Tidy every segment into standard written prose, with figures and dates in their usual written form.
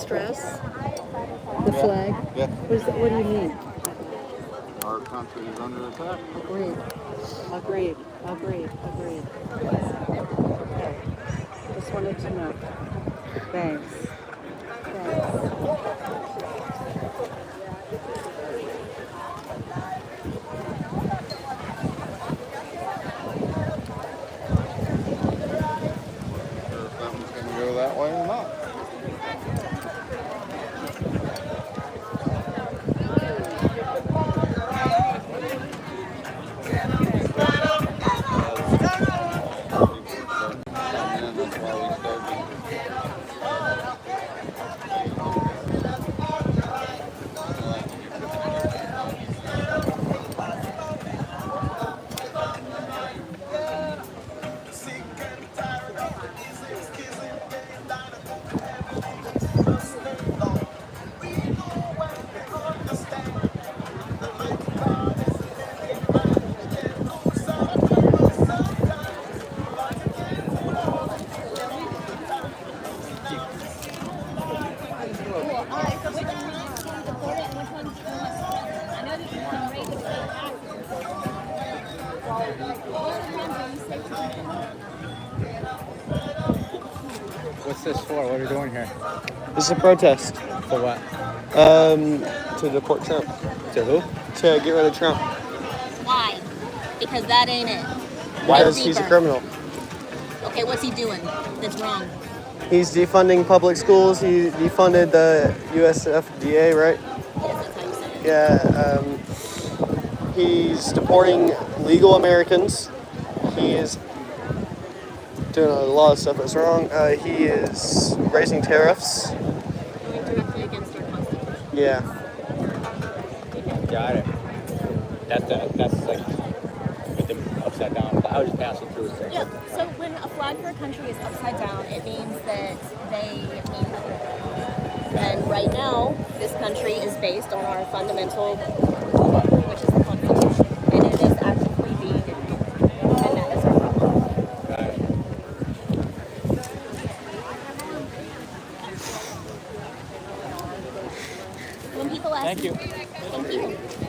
stress the flag? Yeah. What do you mean? Our country is under attack. Agreed. Agreed. Agreed. Agreed. Okay. Just wanted to know. Thanks. Or if that one's going to go that way or not. What's this for? What are we doing here? This is a protest. For what? To deport Trump. To who? To get rid of Trump. Why? Because that ain't it. Because he's a criminal. Okay, what's he doing that's wrong? He's defunding public schools. He defunded the USFDA, right? Yes, that's how you say it. Yeah. He's deporting legal Americans. He is doing a lot of stuff that's wrong. He is raising tariffs. Going directly against our Constitution. Yeah. Got it. That's like with them upside down. I was just passing through it. Yeah, so when a flag for a country is upside down, it means that they mean nothing. And right now, this country is based on our fundamental, which is the Constitution. And it is actively being ignored. And that is our problem. Got it. When people ask Thank you.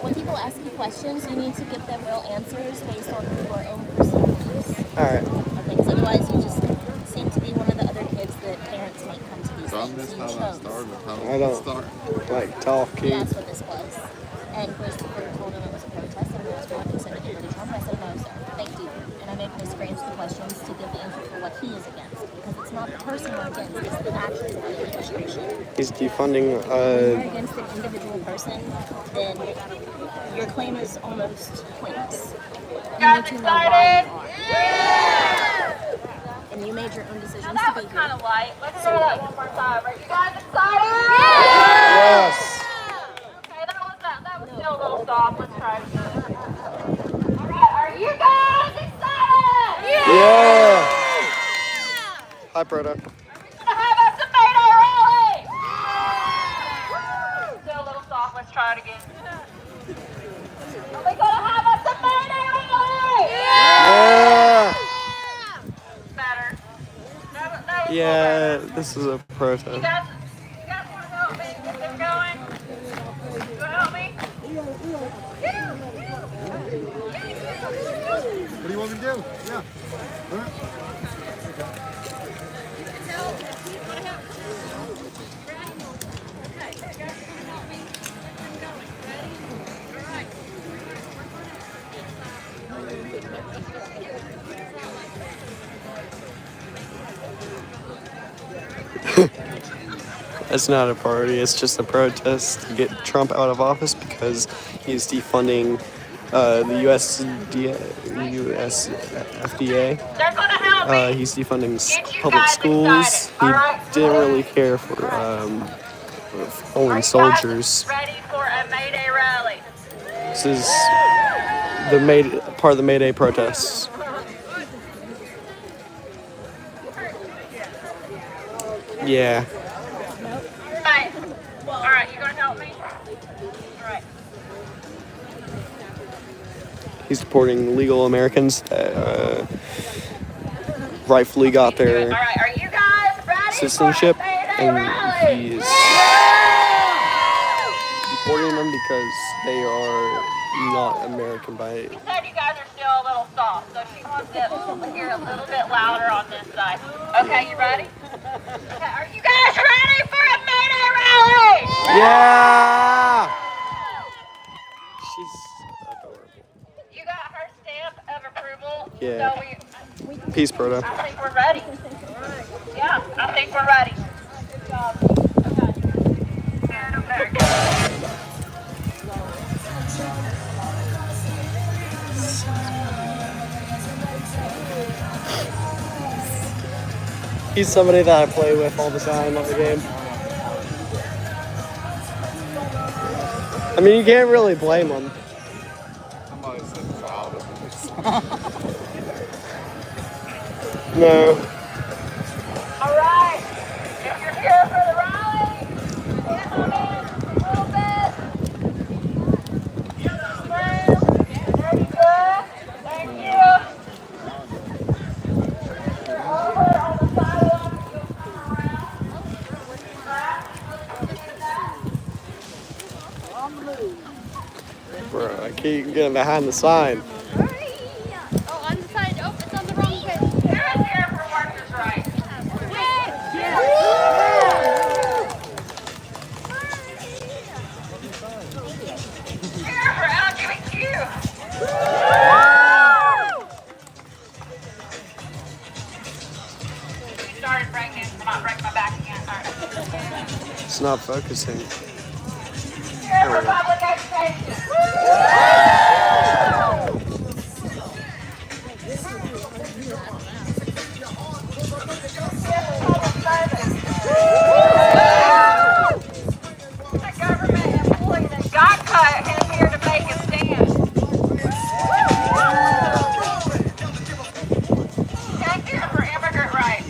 When people ask you questions, you need to give them real answers based on your own personal beliefs. All right. Okay, because otherwise you just seem to be one of the other kids that parents make come to these So I things. missed You how that chose. started. How I did it don't start? like talking. He asked what this was. And Christopher told him it was a protest and asked Trump and said, "Get rid of Trump." I said, "No, sir. Thank you." And I made Chris answer the questions to give the answer for what he is against. Because it's not the person we're against, it's the action of the administration. He's defunding. When you're against an individual person, then your claim is almost pointless. You need to know why you are. And you made your own decisions to be here. Kind of light. Let's hear that one more time. Are you guys excited? Yes. Okay, that was still a little soft. Let's try it again. All right, are you guys excited? Yeah. Hi, Proto. Are we gonna have us a Mayday rally? Still a little soft. Let's try it again. Are we gonna have us a Mayday rally? Yeah. Better. That was Yeah. This is a protest. You guys want to help me get this going? You want to help me? What do you want me to do? Yeah. All right. It's not a party. It's just a protest to get Trump out of office because he's defunding the USFDA. They're going to help me. He's defunding Get you public guys schools. excited. He All right, didn't really care for fallen soldiers. Ready for a Mayday rally? This is part of the May Day protests. Yeah. All right, you going to help me? All right. He's deporting legal Americans that rightfully got All their right, are you guys ready citizenship. for a Mayday and he is deporting them because they are not American by. She said you guys are still a little soft, so she wants it to hear a little bit louder on this side. Okay, you ready? Okay, are you guys ready for a Mayday rally? Yeah! She's adorable. You got her stamp of approval. Yeah. So Peace, Proto. I think we're ready. Yeah, I think we're ready. Good job. Okay. Here in America. He's somebody that I play with all the time on the game. I mean, you can't really blame him. Somebody said childish. No. All right. If you're here for the rally, get on in a little bit. Very good. Thank you. Over on the sideline. You'll come around. Bro, I keep getting behind the sign. Oh, on the side. Oh, it's on the wrong page. Who's here for workers' rights? Here for LGBTQ. You started breaking, I'm not breaking my back again. All right. It's not focusing. Here for public education. The government employee that got cut is here to make a stand. And here for immigrant rights.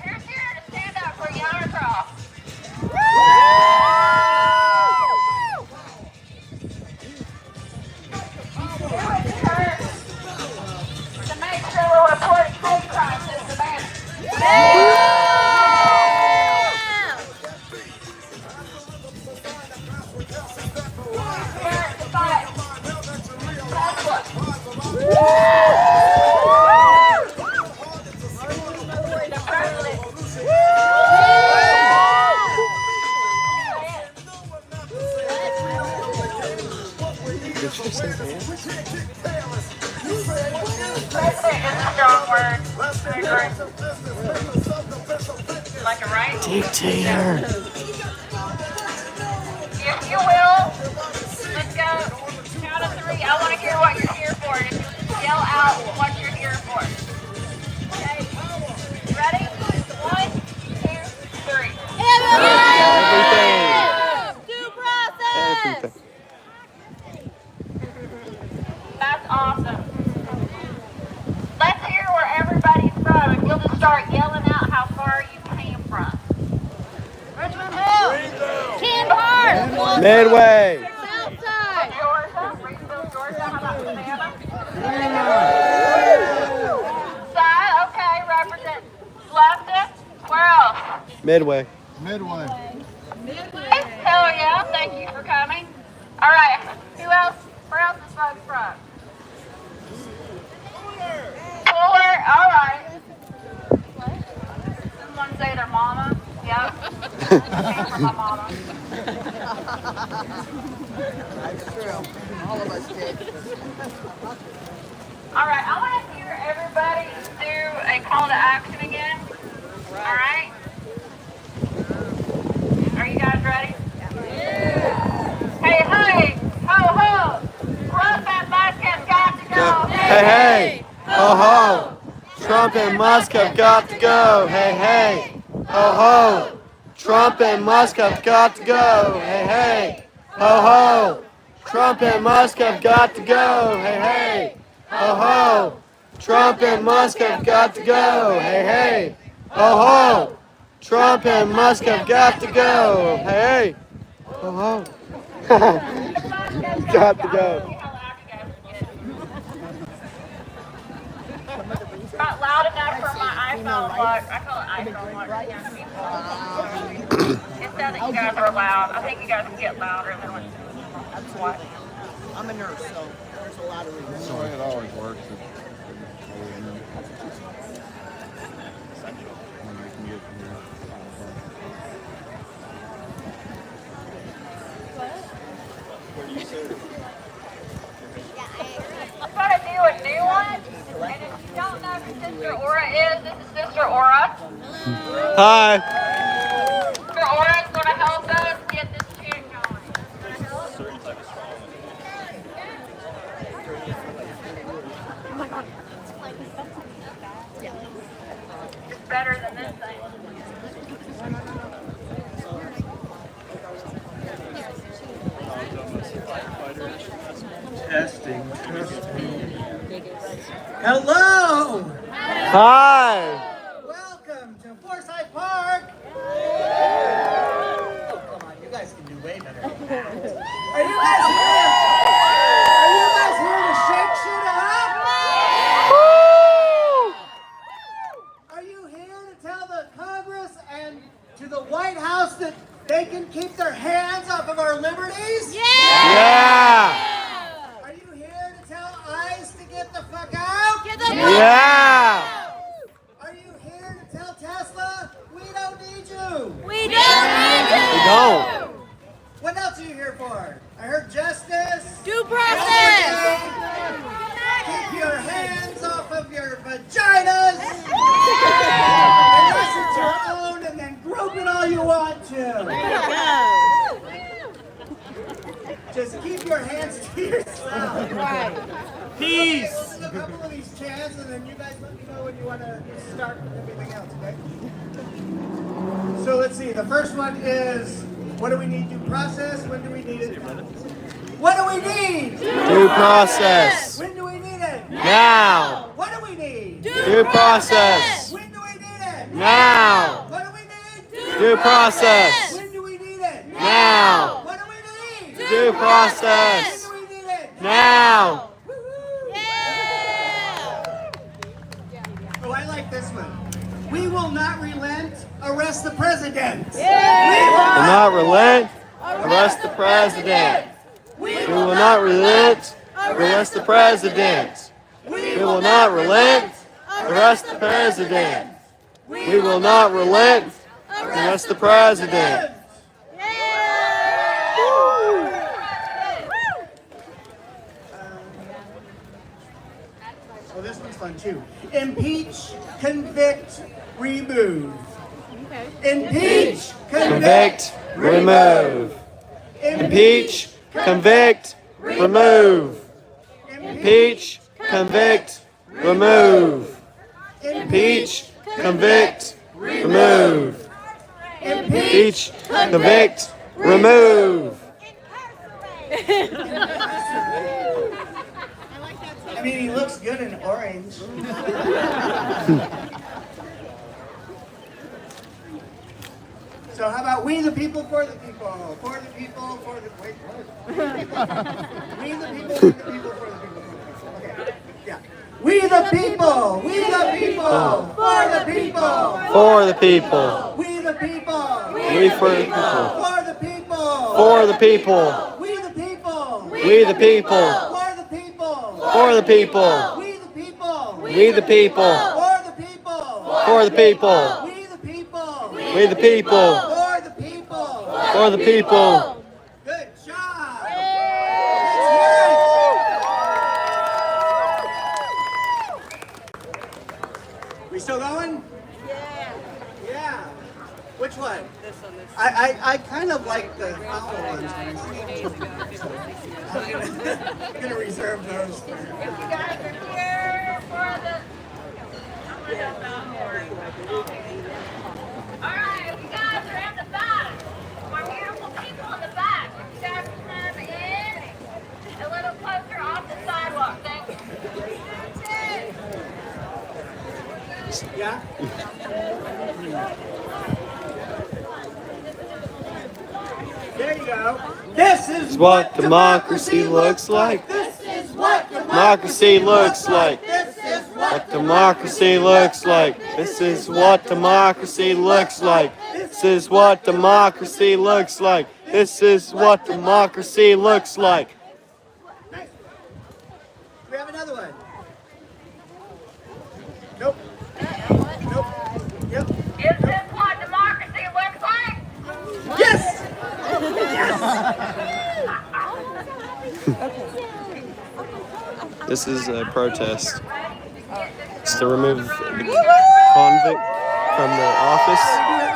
Here's here to stand up for Yana Croft. To make sure we're reporting hate crimes as demanded. Parents to fight. The privilege. Did she say dance? President is a strong word. I agree. Like a right? Dictator. If you will, let's go. Count of three. I want to hear what you're here for. And if you just yell out what you're here for. Okay? You ready? 1, 2, 3. Everything. Due process. Everything. That's awesome. Let's hear where everybody's from. If you'll just start yelling out how far you came from. Richmond Hill. Ken Park. Midway. Southside. Georgia. Greenville, Georgia. How about Savannah? Side. Okay. Represent Bluffton. Where else? Midway. Midway. Hell yeah. Thank you for coming. All right. Who else? Where else is folks from? Fuller. All right. Someone say their mama. Yeah. Came from my mama. That's true. All of us did. All right. I want to hear everybody do a call to action again. All right. Are you guys ready? Yeah. Hey, hey, ho, ho. Trump and Musk have got to go. Hey, hey. Ho, ho. Trump and Musk have got to go. Hey, hey. Ho, ho. Trump and Musk have got to go. Hey, hey. Ho, ho. Trump and Musk have got to go. Hey, hey. Ho, ho. Trump and Musk have got to go. Hey, hey. Ho, ho. Trump and Musk have got to go. Hey, hey. Ho, ho. Got to go. Not loud enough for my iPhone look. I call it iPhone look. It says that you guys are loud. I think you guys can get louder than what. I'm a nurse, so there's a lot of reasons. So it always works. When you can get here. I'm going to do a new one. And if you don't know who Sister Aura is, this is Sister Aura. Hi. Sister Aura is going to help us get this chant going. It's better than this thing. Testing. Hello! Hi. Welcome to Forsyth Park! Oh, come on, you guys can do way better than that. Are you guys here to shake shit up? Are you here to tell the Congress and to the White House that they can keep their hands off of our liberties? Yeah. Are you here to tell ICE to get the fuck out? Yeah. Are you here to tell Tesla we don't need you? We don't need you. We don't. What else are you here for? I heard justice. Due process. Keep your hands off of your vaginas. Unless it's your own, and then group it all you want to. Just keep your hands to yourself. Right. Peace. A couple of these chants, and then you guys let me know when you want to start with everything else, okay? So let's see. The first one is, what do we need? Due process. When do we need it? What do we need? Due process. When do we need it? Now. What do we need? Due process. When do we need it? Now. What do we need? Due process. When do we need it? Now. What do we need? Due process. When do we need it? Now. Oh, I like this one. We will not relent. Arrest the president. Will not relent. Arrest the president. We will not relent. Arrest the president. We will not relent. Arrest the president. We will not relent. Arrest the president. Oh, this one's fun too. Impeach, convict, remove. Impeach, Convict, remove. Impeach, convict, remove. Impeach, convict, remove. Impeach, convict, remove. Impeach, convict, remove. I mean, he looks good in orange. So how about we the people for the people? For the people, for the... Wait, what? We the people, for the people, for the people. Okay, yeah. We the people, for the people. For the people. We the people, We for the people. for the people. For the people. We the people, We the people. for the people. For the people. We the people, We the people. for the people. For the people. We the people, We the people. for the people. For the people. Good job. Let's hear it. We still going? Yeah. Which one? This one. I kind of like the foul ones. I'm gonna reserve those. If you guys are here for the... Alright, if you guys are in the back, my beautiful people in the back, if you guys can come in a little closer off the sidewalk, thank you. Yeah? There you go. This is What democracy looks like. This is what Democracy looks like. This is what what democracy looks like. This is what democracy looks like. This is what democracy looks like. This is what democracy looks like. Nice. We have another one. Nope. Nope. Yep. Is this what democracy looks like? Yes! This is a protest. It's to remove the convict from the office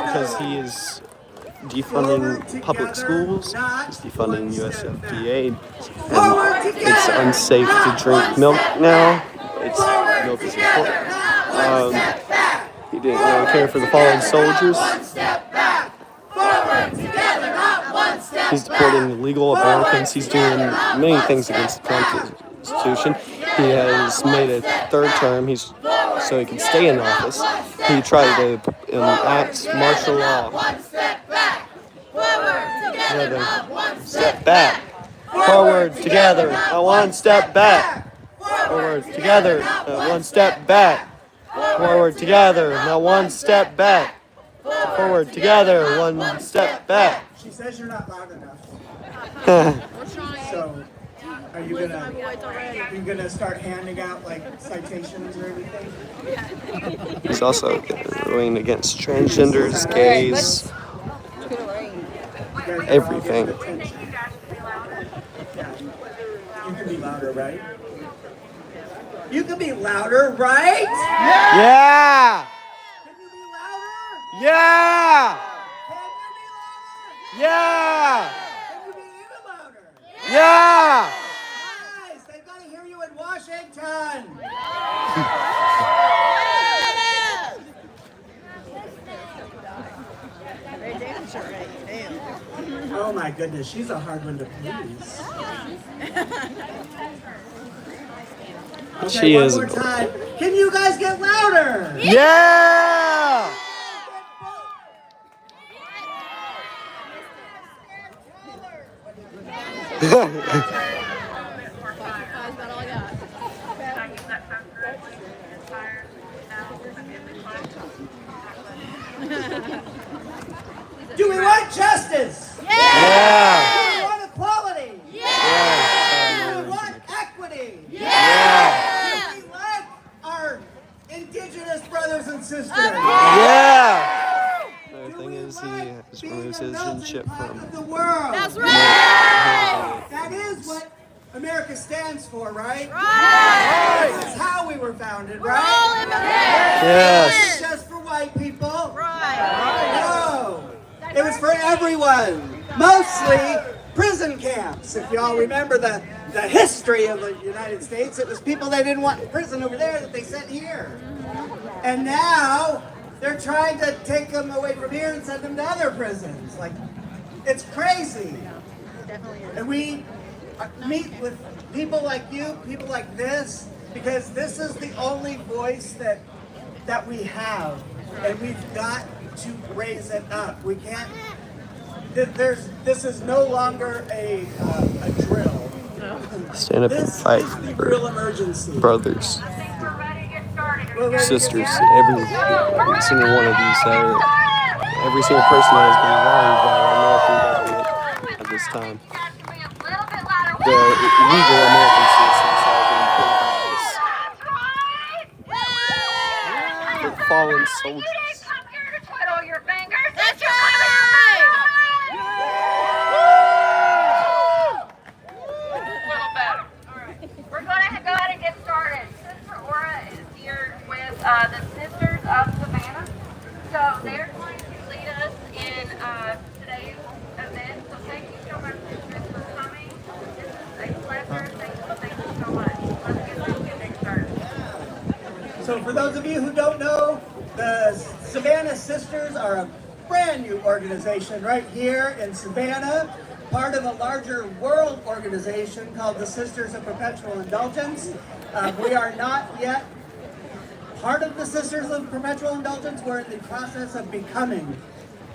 because he is defunding public schools, he's defunding USFDA, and it's unsafe to drink milk now. Milk is important. He didn't really care for the fallen soldiers. He's deporting illegal Americans. He's doing many things against the Constitution. He has made a third term so he can stay in office. He tried to enact martial law. Step back. Forward together. One step back. Forward together. One step back. Forward together. Now one step back. Forward together. One step back. She says you're not loud enough. So, are you gonna start handing out like citations or anything? He's also going against transgenders, gays, everything. You can be louder, right? You can be louder, right? Yeah! Can you be louder? Yeah! Can you be louder? Yeah! Can you be even louder? Yeah! Nice! They've got to hear you in Washington! Oh my goodness, she's a hard one to please. Okay, She one is. more time. Can you guys get louder? Yeah! Do we want justice? Yeah! Do we want equality? Yeah! Do we want equity? Yeah! Do we like our indigenous brothers and sisters? Yeah! Another Do thing we is he like has being removed a melting citizenship pot from. of the world? That's right. That is what America stands for, right? Right. This is how we were founded, right? All immigrants. Yes! Not just for white people. Right. No. It was for everyone. Mostly prison camps. If you all remember the history of the United States, it was people they didn't want in prison over there that they sent here. And now they're trying to take them away from here and send them to other prisons. Like, it's crazy. And we meet with people like you, people like this, because this is the only voice that we have, and we've got to raise it up. We can't. This is no longer a drill. Stand up and This fight is the for real emergency. brothers, We're ready to get started. We're ready to get sisters, started. every single one of these, every single person that has been wronged by the American government at this time. The illegal American citizens that have been put in office. The fallen soldiers. Come here to twiddle your fingers. That's right. A little better. We're going to go ahead and get started. Sister Aura is here with the Sisters of Savannah. So they're going to lead us in today's event. So thank you so much, sisters, for coming. This is a pleasure. Thank you so much. Let's get started. So for those of you who don't know, the Savannah Sisters are a brand new organization right here in Savannah, part of a larger world organization called the Sisters of Perpetual Indulgence. We are not yet part of the Sisters of Perpetual Indulgence. We're in the process of becoming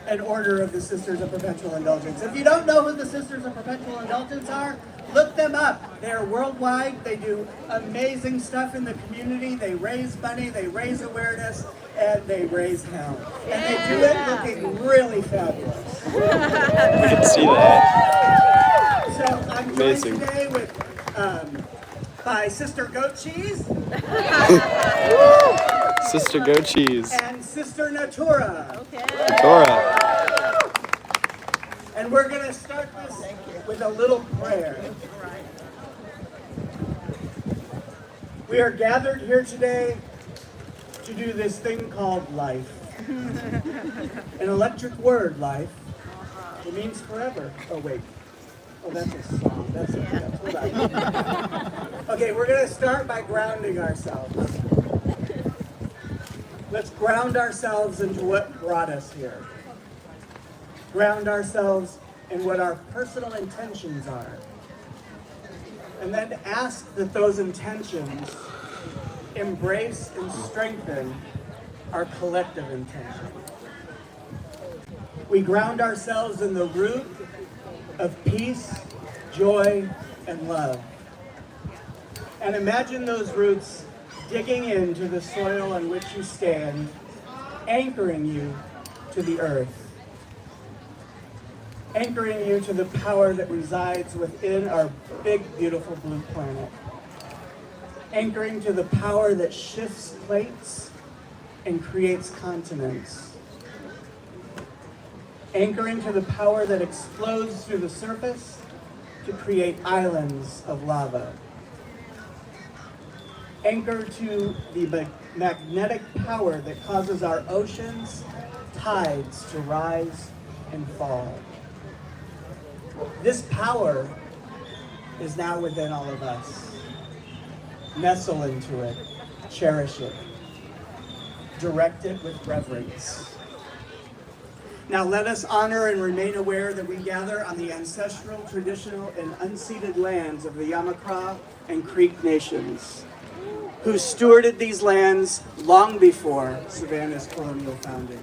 an order of the Sisters of Perpetual Indulgence. If you don't know who the Sisters of Perpetual Indulgence are, Look them up. They're worldwide. They do amazing stuff in the community. They raise money, they raise awareness, and they raise hell. And they do it looking really fabulous. We can see that. So I'm Amazing. joined today with by Sister Goat Cheese Sister Goat Cheese. and Sister Natura. Dora. And we're going to start this with a little prayer. We are gathered here today to do this thing called life. An electric word, life. It means forever. Oh, wait. Oh, that's a song. That's hold on. Okay, we're going to start by grounding ourselves. Let's ground ourselves into what brought us here. Ground ourselves in what our personal intentions are. And then ask that those intentions embrace and strengthen our collective intention. We ground ourselves in the root of peace, joy, and love. And imagine those roots digging into the soil on which you stand, anchoring you to the earth. Anchoring you to the power that resides within our big, beautiful blue planet. Anchoring to the power that shifts plates and creates continents. Anchoring to the power that explodes through the surface to create islands of lava. Anchor to the magnetic power that causes our oceans, tides to rise and fall. This power is now within all of us. Nestle into it, cherish it, direct it with reverence. Now let us honor and remain aware that we gather on the ancestral, traditional, and unceded lands of the Yamakra and Creek nations, who stewarded these lands long before Savannah's colonial founding.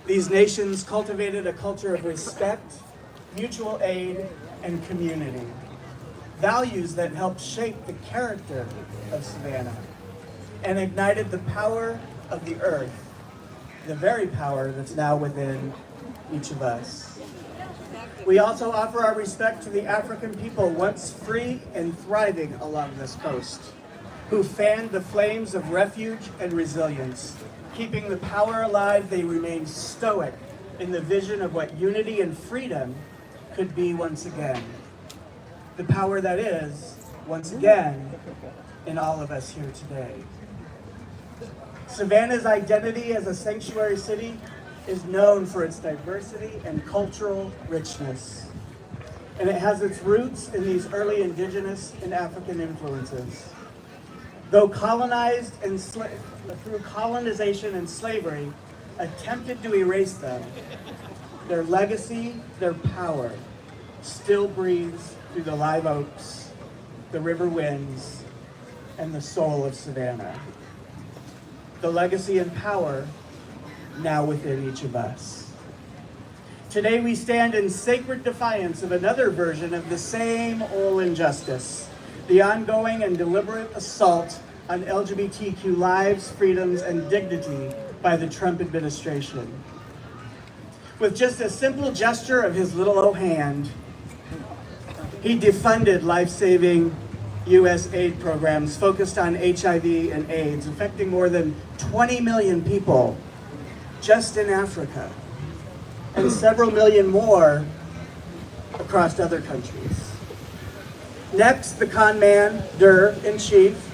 These nations cultivated a culture of respect, mutual aid, and community. Values that helped shape the character of Savannah and ignited the power of the earth, the very power that's now within each of us. We also offer our respect to the African people once free and thriving along this coast, who fanned the flames of refuge and resilience. Keeping the power alive, they remained stoic in the vision of what unity and freedom could be once again. The power that is, once again, in all of us here today. Savannah's identity as a sanctuary city is known for its diversity and cultural richness. And it has its roots in these early indigenous and African influences. Though colonized and through colonization and slavery attempted to erase them, their legacy, their power, still breathes through the live oaks, the river winds, and the soul of Savannah. The legacy and power now within each of us. Today we stand in sacred defiance of another version of the same old injustice, the ongoing and deliberate assault on LGBTQ lives, freedoms, and dignity by the Trump administration. With just a simple gesture of his little old hand, he defunded life-saving U.S. aid programs focused on HIV and AIDS, affecting more than 20 million people just in Africa, and several million more across other countries. Next, the con man, in chief,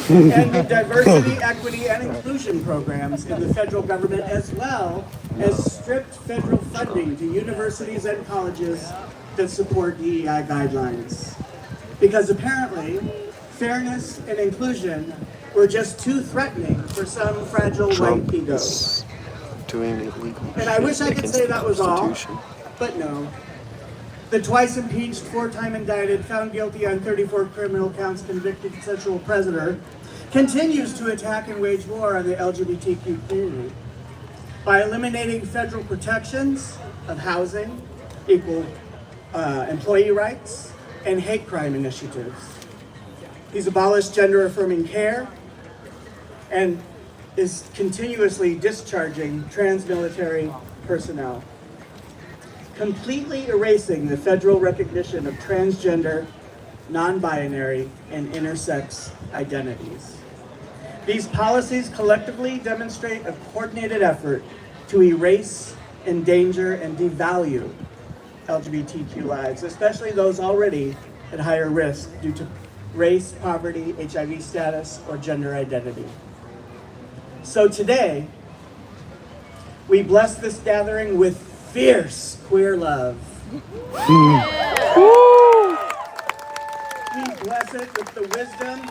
and the diversity, equity, and inclusion programs in the federal government, as well as strict federal funding to universities and colleges that support DEI guidelines. Because apparently, fairness and inclusion were just too threatening for some fragile Trump white ego. is doing illegal And I wish I could against say the that was all, Constitution. but no. The twice impeached, 4-time indicted, found guilty on 34 criminal counts, convicted sexual predator continues to attack and wage war on the LGBTQ community by eliminating federal protections of housing, equal employee rights, and hate crime initiatives. He's abolished gender-affirming care and is continuously discharging trans-military personnel, completely erasing the federal recognition of transgender, non-binary, and intersex identities. These policies collectively demonstrate a coordinated effort to erase, endanger, and devalue LGBTQ lives, especially those already at higher risk due to race, poverty, HIV status, or gender identity. So today, we bless this gathering with fierce queer love. We bless it with the wisdom.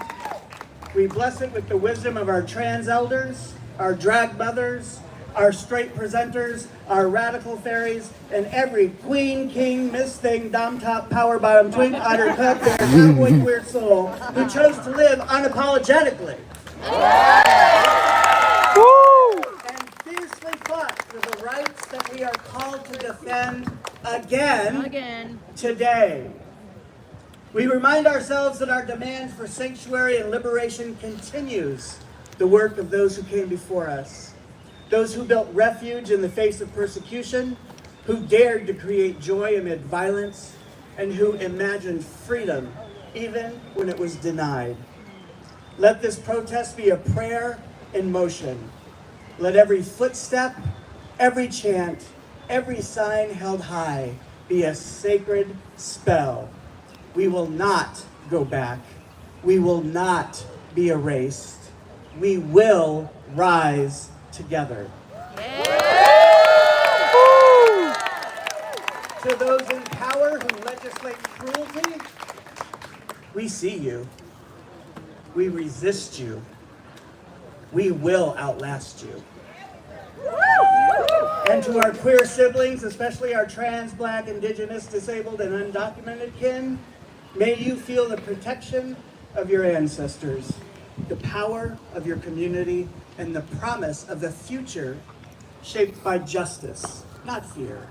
We bless it with the wisdom of our trans elders, our drag mothers, our straight presenters, our radical fairies, and every queen, king, miss thing, dom top, power bottom, twink, otter, cup, bear, cowboy, queer soul who chose to live unapologetically. And fiercely fought for the rights that we are called to defend again today. We remind ourselves that our demand for sanctuary and liberation continues the work of those who came before us. Those who built refuge in the face of persecution, who dared to create joy amid violence, and who imagined freedom even when it was denied. Let this protest be a prayer in motion. Let every footstep, every chant, every sign held high be a sacred spell. We will not go back. We will not be erased. We will rise together. To those in power who legislate cruelty, we see you. We resist you. We will outlast you. And to our queer siblings, especially our trans, black, indigenous, disabled, and undocumented kin, may you feel the protection of your ancestors, the power of your community, and the promise of a future shaped by justice, not fear,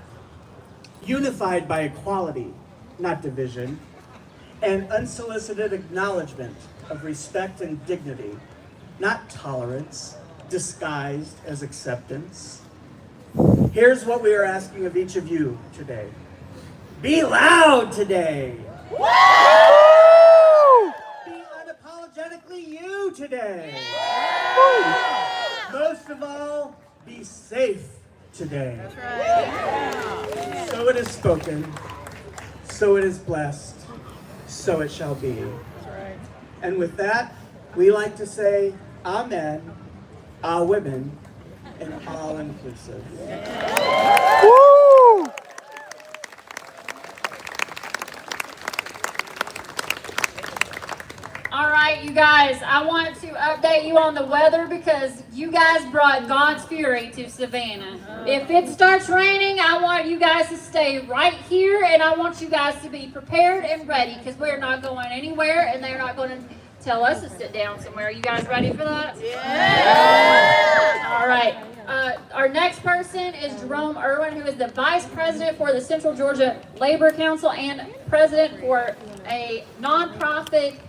unified by equality, not division, and unsolicited acknowledgement of respect and dignity, not tolerance, disguised as acceptance. Here's what we are asking of each of you today. Be loud today. Be unapologetically you today. Most of all, be safe today. That's right. So it is spoken, so it is blessed, so it shall be. That's right. And with that, we like to say amen, all women, and all inclusive. Woo! All right, you guys, I want to update you on the weather because you guys brought God's fury to Savannah. If it starts raining, I want you guys to stay right here, and I want you guys to be prepared and ready because we're not going anywhere, and they're not going to tell us to sit down somewhere. You guys ready for that? Yeah! All right. Our next person is Jerome Irwin, who is the Vice President for the Central Georgia Labor Council and President for a nonprofit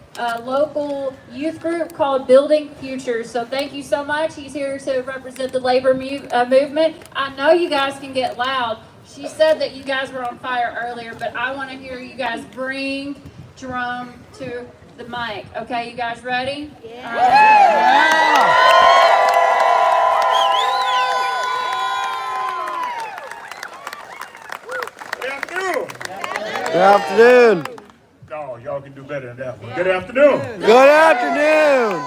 local youth group called Building Futures. So thank you so much. He's here to represent the labor movement. I know you guys can get loud. She said that you guys were on fire earlier, but I want to hear you guys bring Jerome to the mic. Okay, you guys ready? Yeah. All right. Good afternoon. Oh, y'all can do better than that one. Good afternoon. Good afternoon.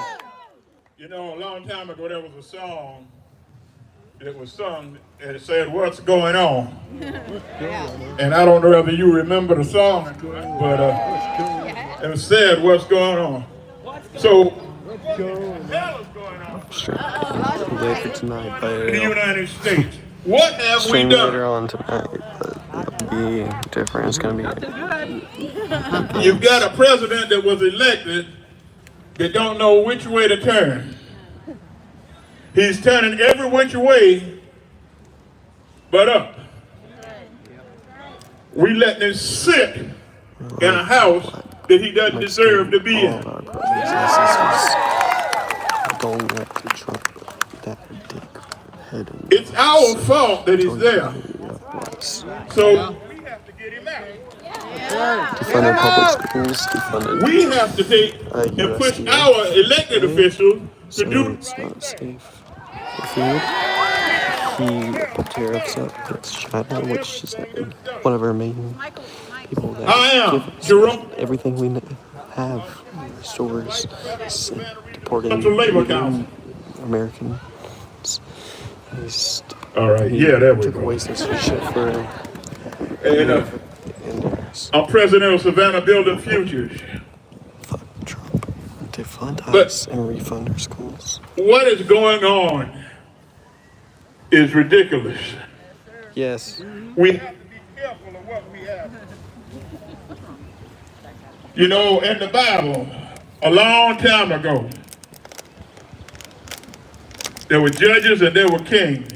You know, a long time ago, there was a song that was sung and it said, "What's going on?" And I don't know whether you remember the song, but it said, "What's going on?" So, what the hell is going on? Later tonight, In the United States. What have we stream done? later on tonight, but it'll be different. It's gonna be. You've got a president that was elected that don't know which way to turn. He's turning every which way but up. We letting it sit in a house that he doesn't deserve to be all in. of our brothers and sisters. Don't let the Trump, that dickhead. It's our fault that he's there. So we have to get him out. Defunded public schools, defunded. We have to take and push USDA. our elected officials to So do. it's not safe for food. He put tariffs up against China, which is one of our main people that I am give us Jerome. everything we have. Stores, deporting Central Labor Council. Americans. He's All right, yeah, there we took go. away citizenship for And I'm president of Savanah Building Futures. fuck Trump. Defund But- us and refund our schools. What is going on is ridiculous. Yes. We have to be careful of what we have. You know, in the Bible, a long time ago, there were judges and there were kings.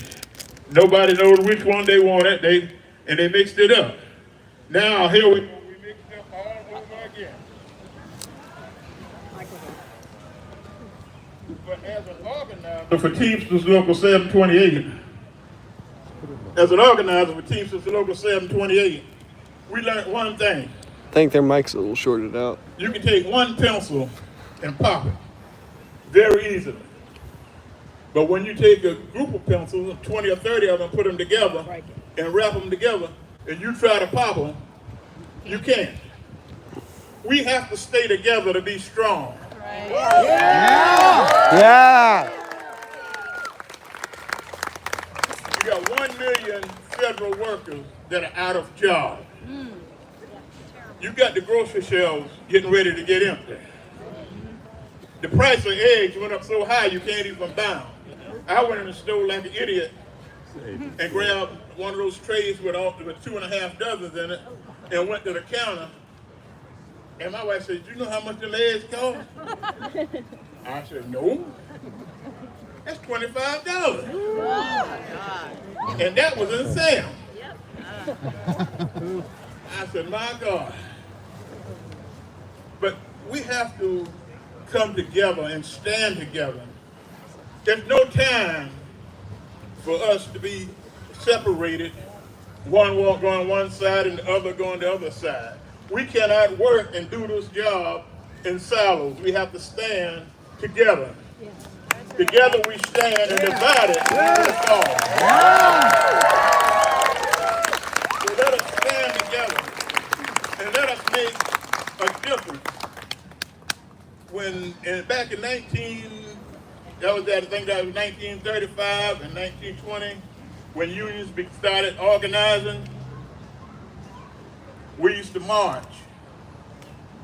Nobody knows which one they wanted, and they mixed it up. Now, here we mixed it up all over again. But as an organizer for Teamsters Local 728, as an organizer for Teamsters Local 728, we learned one thing. I think their mic's a little shorted out. You can take one pencil and pop it very easily. But when you take a group of pencils, 20 or 30 of them, put them together and wrap them together, and you try to pop them, you can't. We have to stay together to be strong. Yeah. You got 1 million federal workers that are out of job. You got the grocery shelves getting ready to get empty. The price of eggs went up so high you can't even buy them. I went in the store like an idiot and grabbed one of those trays with 2.5 dozens in it and went to the counter. And my wife said, "You know how much the eggs cost?" I said, "No. That's $25. And that was in sale. I said, "My God." But we have to come together and stand together. There's no time for us to be separated, one walk going one side and the other going the other side. We cannot work and do this job in silos. We have to stand together. Together we stand, and divided we fall. So let us stand together and let us make a difference. Back in I think that was 1935 and 1920, when unions started organizing, we used to march,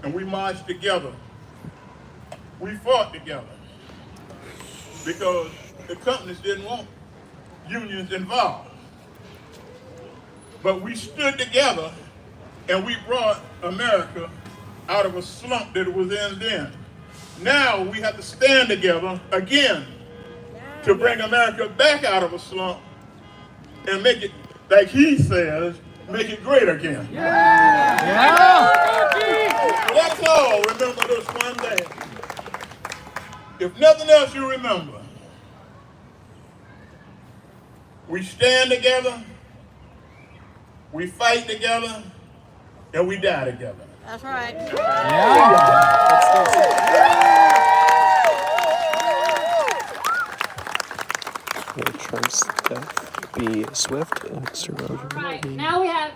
and we marched together. We fought together because the companies didn't want unions involved. But we stood together, and we brought America out of a slump that it was in then. Now we have to stand together again to bring America back out of a slump and make it, like he says, make it great again. Let's all remember this one thing. If nothing else you remember, we stand together, we fight together, and we die together. That's right. May Trump's death be swift and its erosion Right, be. now we have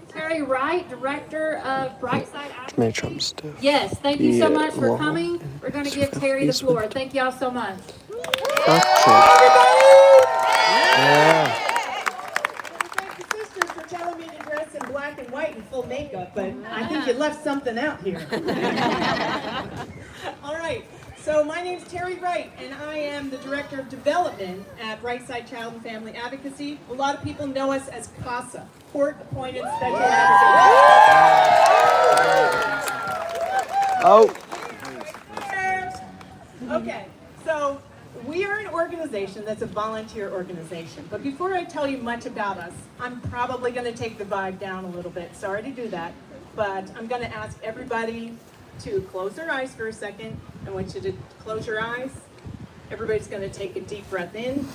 Terry Wright, Director of Brightside Africa. May Trump's death. Yes, thank you so be much for long coming. and We're going to give swift Terry the be floor. swift. Thank y'all so much. Fuck Trump. Yeah. Thank you, sisters, for telling me to dress in black and white and full makeup, but I think you left something out here. All right, so my name's Terry Wright, and I am the Director of Development at Brightside Child and Family Advocacy. A lot of people know us as CASA, Court Appointed Special Advocate. Oh. Okay, so we are an organization that's a volunteer organization. But before I tell you much about us, I'm probably going to take the vibe down a little bit. Sorry to do that. but I'm going to ask everybody to close their eyes for a second. I want you to close your eyes. Everybody's going to take a deep breath in,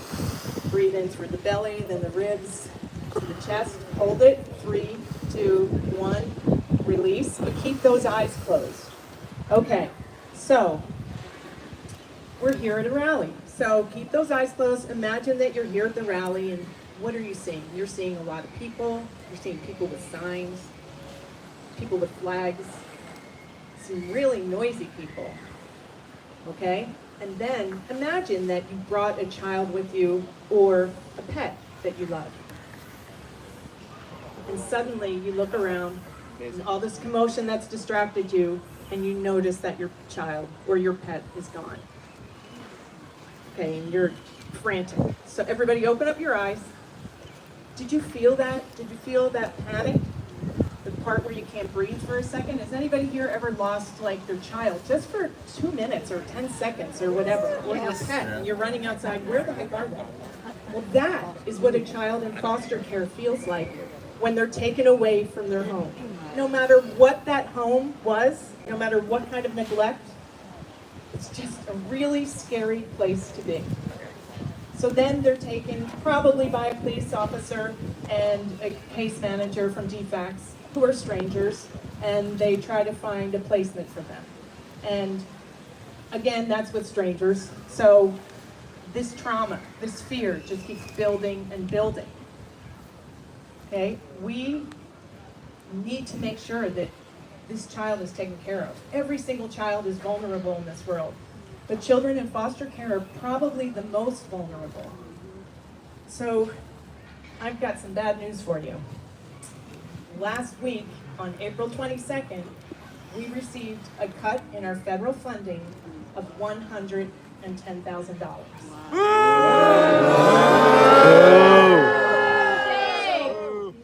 breathe in through the belly, then the ribs, to the chest. Hold it. 3, 2, 1. Release, but keep those eyes closed. Okay, so we're here at a rally. So keep those eyes closed. Imagine that you're here at the rally, and what are you seeing? You're seeing a lot of people. You're seeing people with signs, people with flags, some really noisy people. Okay? And then imagine that you brought a child with you or a pet that you love. And suddenly you look around and all this commotion that's distracted you, and you notice that your child or your pet is gone. Okay, and you're frantic. So everybody open up your eyes. Did you feel that? Did you feel that panic? The part where you can't breathe for a second? Has anybody here ever lost like their child just for 2 minutes or 10 seconds or whatever? Or your pet, and you're running outside, where the heck are they? Well, that is what a child in foster care feels like when they're taken away from their home. No matter what that home was, no matter what kind of neglect, it's just a really scary place to be. So then they're taken probably by a police officer and a case manager from DFACS, who are strangers, and they try to find a placement for them. And again, that's with strangers. So this trauma, this fear just keeps building and building. Okay, we need to make sure that this child is taken care of. Every single child is vulnerable in this world, but children in foster care are probably the most vulnerable. So I've got some bad news for you. Last week, on April 22nd, we received a cut in our federal funding of $110,000.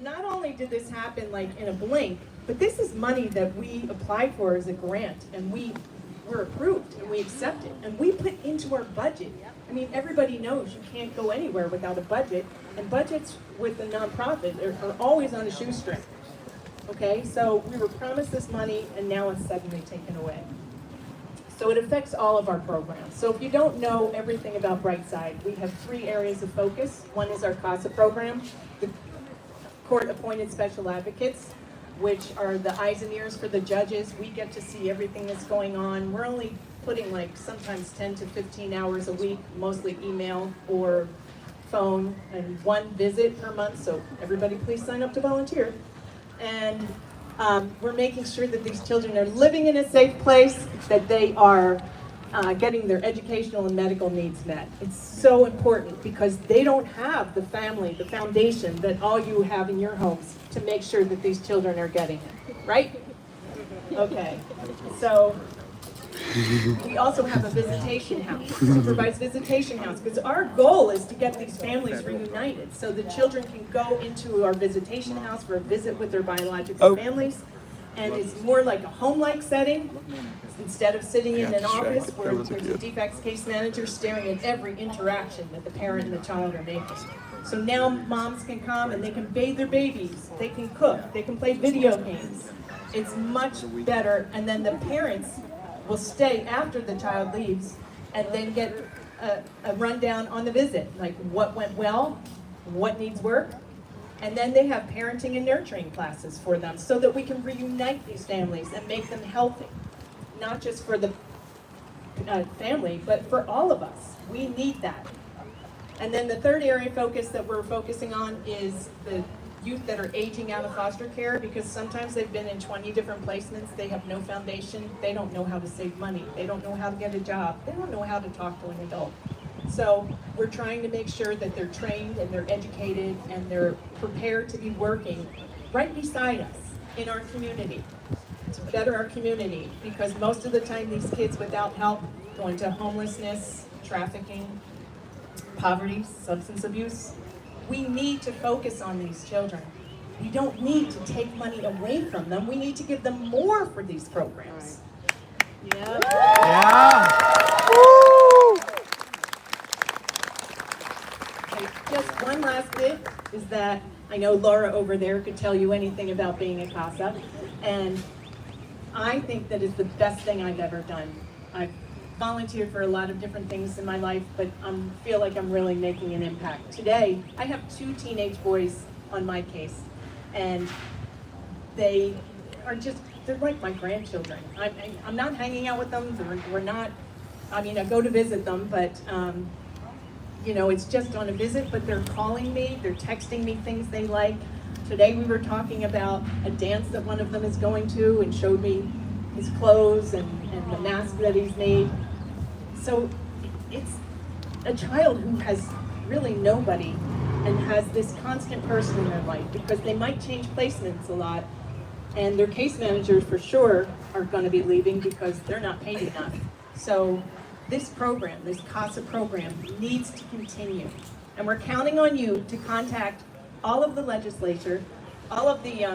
Not only did this happen like in a blink, but this is money that we applied for as a grant, and we were approved, and we accepted, and we put into our budget. I mean, everybody knows you can't go anywhere without a budget, and budgets with a nonprofit are always on a shoestring. Okay, so we were promised this money, and now it's suddenly taken away. So it affects all of our programs. So if you don't know everything about Brightside, we have 3 areas of focus. One is our CASA program, the court-appointed special advocates, which are the eyes and ears for the judges. We get to see everything that's going on. We're only putting like sometimes 10 to 15 hours a week, mostly email or phone, and 1 visit per month. So everybody please sign up to volunteer. And we're making sure that these children are living in a safe place, that they are getting their educational and medical needs met. It's so important because they don't have the family, the foundation that all you have in your homes to make sure that these children are getting it, right? Okay, so we also have a visitation house, supervised visitation house, because our goal is to get these families reunited so the children can go into our visitation house for a visit with their biological families, and it's more like a home-like setting instead of sitting in an office where there's a DFACS case manager staring at every interaction that the parent and the child are making. So now moms can come and they can bathe their babies, they can cook, they can play video games. It's much better, and then the parents will stay after the child leaves and then get a rundown on the visit, like what went well, what needs work, and then they have parenting and nurturing classes for them so that we can reunite these families and make them healthy, not just for the family, but for all of us. We need that. And then the third area of focus that we're focusing on is the youth that are aging out of foster care, because sometimes they've been in 20 different placements, they have no foundation, they don't know how to save money, they don't know how to get a job, they don't know how to talk to an adult. So we're trying to make sure that they're trained and they're educated and they're prepared to be working right beside us in our community, to better our community, because most of the time these kids without help go into homelessness, trafficking, poverty, substance abuse. We need to focus on these children. We don't need to take money away from them. We need to give them more for these programs. Yeah. Okay, just one last bit is that I know Laura over there could tell you anything about being a CASA, And I think that is the best thing I've ever done. I've volunteered for a lot of different things in my life, but I feel like I'm really making an impact. Today, I have 2 teenage boys on my case, and they are just, they're like my grandchildren. I'm not hanging out with them, we're not, I mean, I go to visit them, but you know, it's just on a visit, but they're calling me, they're texting me things they like. Today we were talking about a dance that one of them is going to and showed me his clothes and the mask that he's made. So it's a child who has really nobody and has this constant person in their life, because they might change placements a lot, and their case managers for sure are going to be leaving because they're not paid enough. So this program, this CASA program, needs to continue. And we're counting on you to contact all of the legislature, all of the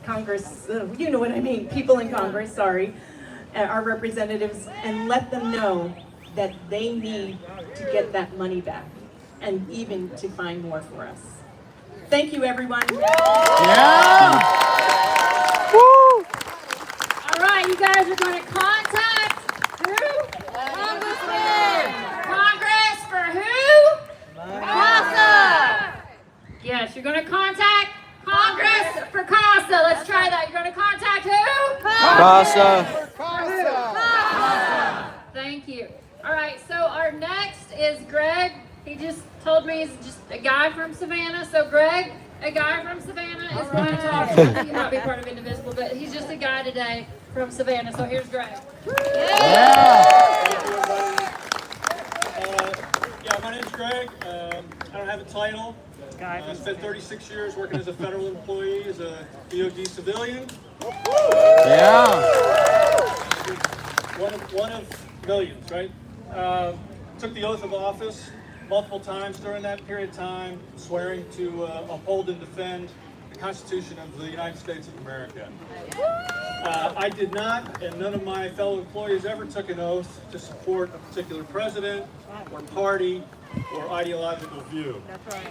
Congress, you know what I mean, people in Congress, sorry, our representatives, and let them know that they need to get that money back and even to find more for us. Thank you, everyone. Yeah. All right, you guys are going to contact who? Congress for who? CASA. Yes, you're going to contact Congress for CASA. Let's try that. You're going to contact who? CASA. Thank you. All right, so our next is Greg. He just told me he's just a guy from Savannah. So Greg, a guy from Savannah, is going to talk. He might be part of Indivisible, but he's just a guy today from Savannah. So here's Greg. Yeah, my name's Greg. I don't have a title. I spent 36 years working as a federal employee, as a DOD civilian. Yeah. One of millions, right? Took the oath of office multiple times during that period of time, swearing to uphold and defend the Constitution of the United States of America. I did not, and none of my fellow employees ever took an oath to support a particular president or party or ideological view. That's right.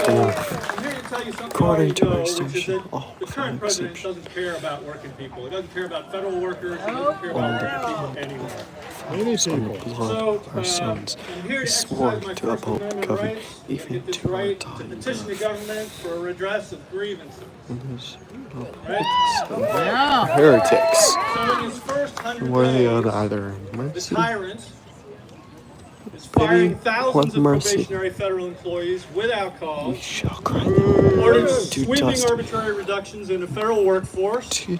I'm here to tell you something you already know, which is that the current president doesn't care about working people. He doesn't care about federal workers. He doesn't care about working people anywhere. So, our sons, I'm here he to swore exercise my to First uphold the Amendment covenant, rights, even get this to our right to dying petition the breath. government for a redress of grievances. Heretics. So in his first 100 Worthy of days, either the mercy, tyrant is firing what thousands of mercy probationary federal employees without we cause, shall cry ordered to sweeping justice. arbitrary reductions in the federal workforce, To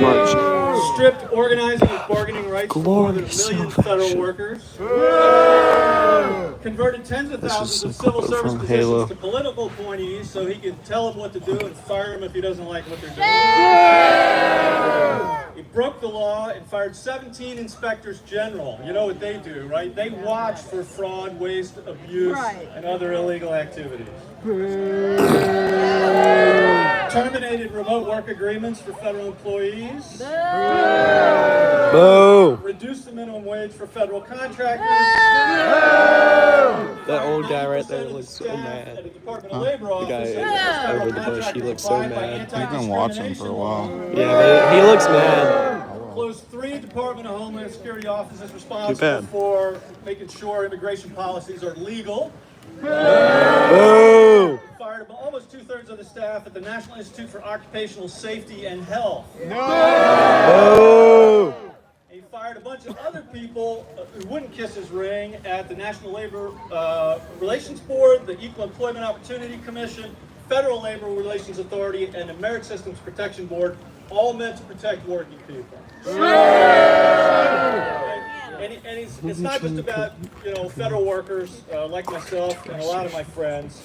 march. stripped organizing and bargaining rights for more than a Glorious million salvation. federal workers, converted tens of thousands of a civil quote service from positions Halo. to political appointees so he could tell them what to do and fire them if he doesn't like what they're doing. He broke the law and fired 17 inspectors general. You know what they do, right? They watch for fraud, waste, abuse, and other illegal activities. Terminated remote work agreements for federal employees. Boo! Reduced the minimum wage for federal contractors. That old guy right there looks so mad. At the Department of Labor The guy office, over the bush, he looks so mad. I've been watching for a while. Yeah, he looks mad. Closed 3 Department of Homeland Security offices responsible bad. for making sure immigration policies are legal. Boo! Fired almost 2/3 of the staff at the National Institute for Occupational Safety and Health. Boo! He fired a bunch of other people who wouldn't kiss his ring at the National Labor Relations Board, the Equal Employment Opportunity Commission, Federal Labor Relations Authority, and the Merit Systems Protection Board, all meant to protect working people. And it's not just about, you know, federal workers like myself and a lot of my friends.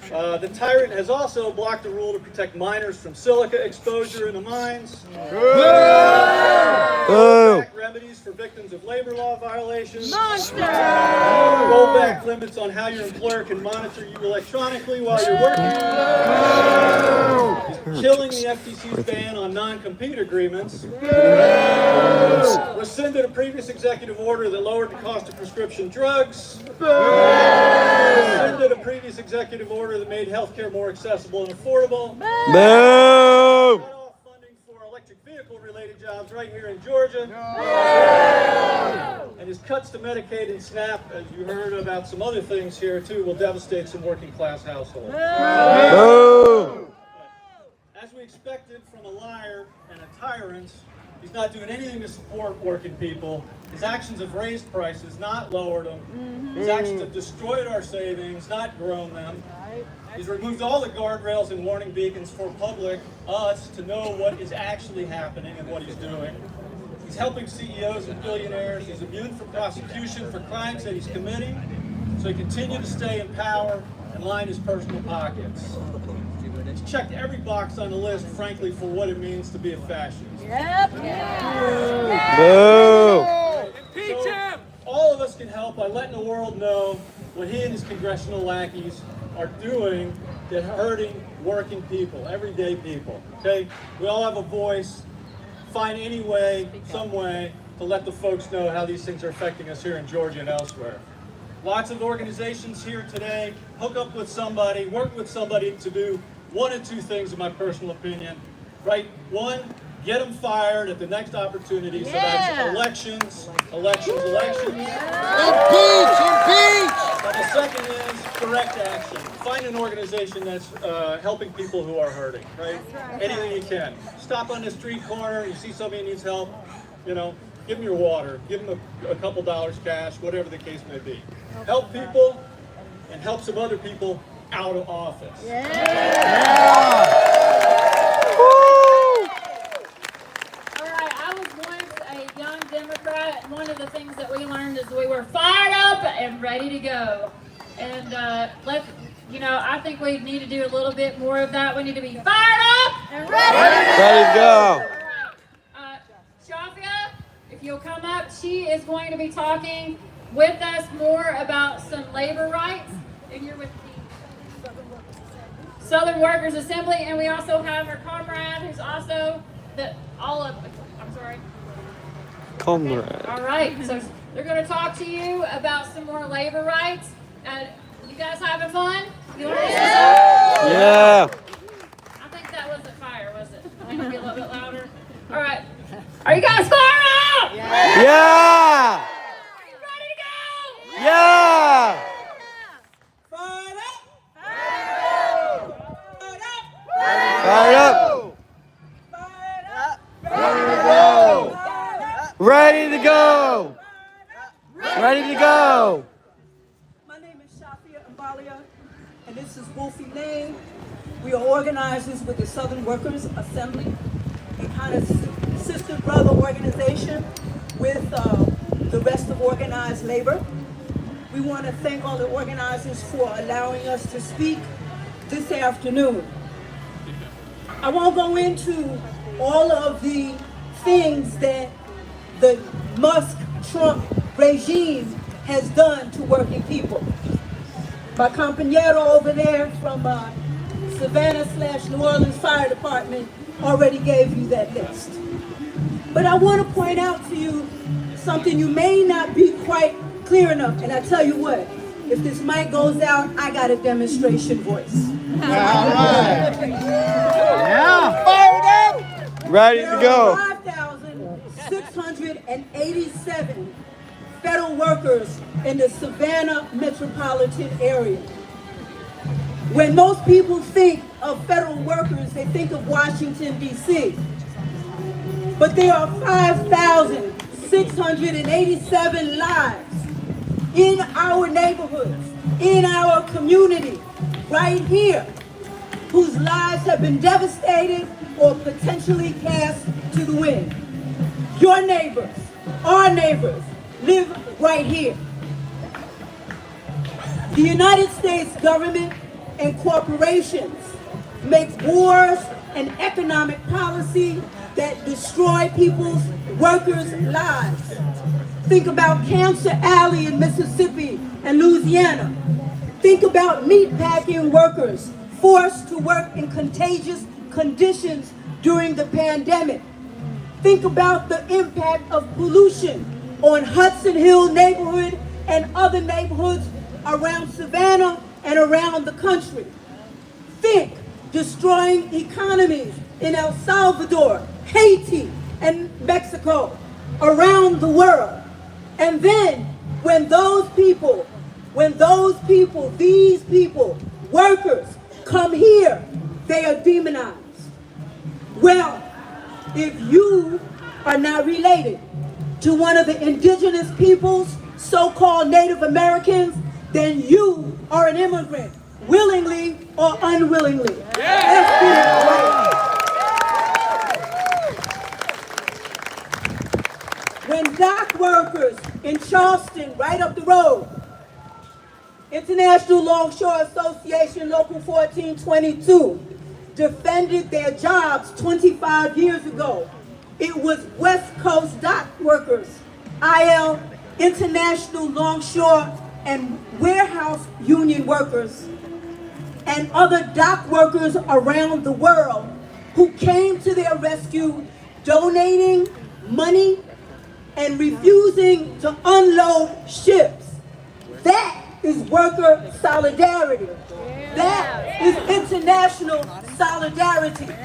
The tyrant has also blocked a rule to protect miners from silica exposure in the mines. Rollback remedies for victims of labor law violations. Rollback limits on how your employer can monitor you electronically while you're working. Killing the FTC's ban on non-compete agreements. Rescinded a previous executive order that lowered the cost of prescription drugs. Rescinded a previous executive order that made healthcare more accessible and affordable. Boo! Cut off funding for electric vehicle-related jobs right here in Georgia. And his cuts to Medicaid and SNAP, as you heard about some other things here too, will devastate some working-class households. Boo! As we expected from a liar and a tyrant, he's not doing anything to support working people. His actions have raised prices, not lowered them. His actions have destroyed our savings, not grown them. He's removed all the guardrails and warning beacons for public, us, to know what is actually happening and what he's doing. He's helping CEOs and billionaires. He's immune from prosecution for crimes that he's committing, so he can continue to stay in power and line his personal pockets. He's checked every box on the list, frankly, for what it means to be a fascist. Yep. Boo! Impeach him! All of us can help by letting the world know what he and his congressional lackeys are doing to hurting working people, everyday people. Okay? We all have a voice. Find any way, some way, to let the folks know how these things are affecting us here in Georgia and elsewhere. Lots of organizations here today. Hook up with somebody, work with somebody to do one of two things, in my personal opinion. Right? One, get them fired at the next opportunity. So that's elections. Impeach! And the second is direct action. Find an organization that's helping people who are hurting, right? Anything you can. Stop on the street corner, you see somebody who needs help, you know, give them your water, give them a couple dollars cash, whatever the case may be. Help people and help some other people out of office. I was once a young Democrat, and one of the things that we learned is we were fired up and ready to go. And I think we need to do a little bit more of that. We need to be fired up and ready to go. All right. Shafia, if you'll come up, she is going to be talking with us more about some labor rights. And you're with the Southern Workers Assembly, and we also have our comrade, who's also Comrade. All right, so they're going to talk to you about some more labor rights. You guys having fun? You want to listen? Yeah. I think that wasn't fire, was it? I need to be a little bit louder. All right, are you guys fired up? Yeah. Are you ready to go? Yeah. Fired up! Fired up. Ready to go. Ready to go. My name is Shafia Mbalia, and this is Wolfie Lane. We are organizers with the Southern Workers Assembly, a kind of sister brother organization with the rest of organized labor. We want to thank all the organizers for allowing us to speak this afternoon. I won't go into all of the things that the Musk-Trump regime has done to working people. My compañero over there from Savannah/New Orleans Fire Department already gave you that list. But I want to point out to you something you may not be quite clear enough, and I tell you what, if this mic goes out, I got a demonstration voice. Yeah. Fired up. Ready to go. 5,687 federal workers in the Savannah metropolitan area. When most people think of federal workers, they think of Washington, D.C. But there are 5,687 lives in our neighborhoods, in our community, right here, whose lives have been devastated or potentially cast to the wind. Your neighbors, our neighbors, live right here. The United States government and corporations make wars and economic policy that destroy people's workers' lives. Think about Cancer Alley in Mississippi and Louisiana. Think about meatpacking workers forced to work in contagious conditions during the pandemic. Think about the impact of pollution on Hudson Hill neighborhood and other neighborhoods around Savannah and around the country. Think destroying economies in El Salvador, Haiti, and Mexico, around the world. And then when those people, these people, workers, come here, they are demonized. Well, if you are not related to one of the indigenous peoples, so-called Native Americans, then you are an immigrant, willingly or unwillingly. Let's be right. When dock workers in Charleston, right up the road, International Longshore Association Local 1422, defended their jobs 25 years ago. It was West Coast dock workers, IL, International Longshore and Warehouse Union workers, and other dock workers around the world who came to their rescue, donating money and refusing to unload ships. That is worker solidarity. That is international solidarity. And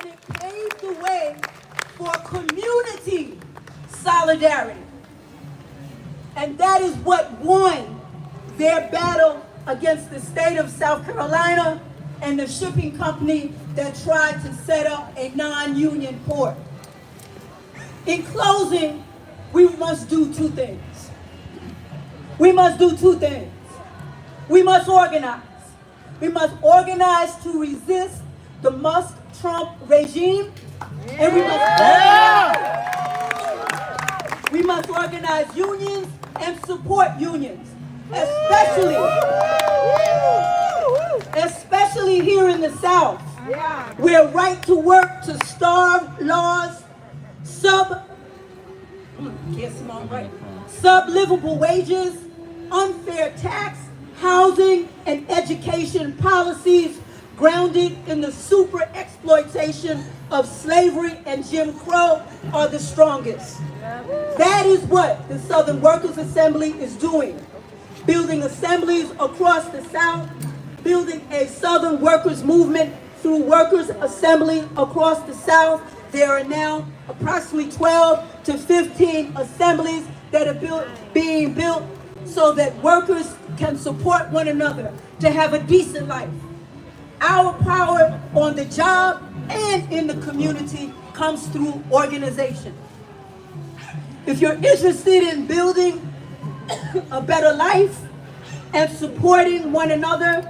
it paved the way for community solidarity. And that is what won their battle against the state of South Carolina and the shipping company that tried to set up a non-union port. In closing, we must do two things. We must do two things. We must organize. We must organize to resist the Musk-Trump regime, and we must organize unions and support unions, especially here in the South, where right to work to starve laws, sub-livable wages, unfair tax, housing, and education policies grounded in the super exploitation of slavery and Jim Crow are the strongest. That is what the Southern Workers Assembly is doing. Building assemblies across the South, building a Southern workers movement through workers' assemblies across the South. There are now approximately 12 to 15 assemblies that are being built so that workers can support one another to have a decent life. Our power on the job and in the community comes through organization. If you're interested in building a better life and supporting one another,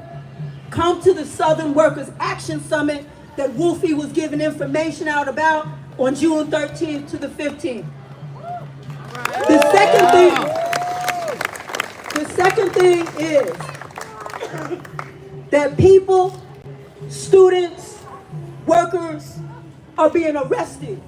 come to the Southern Workers Action Summit that Wolfie was giving information out about on June 13th to the 15th. The second thing is that people, students, workers are being arrested,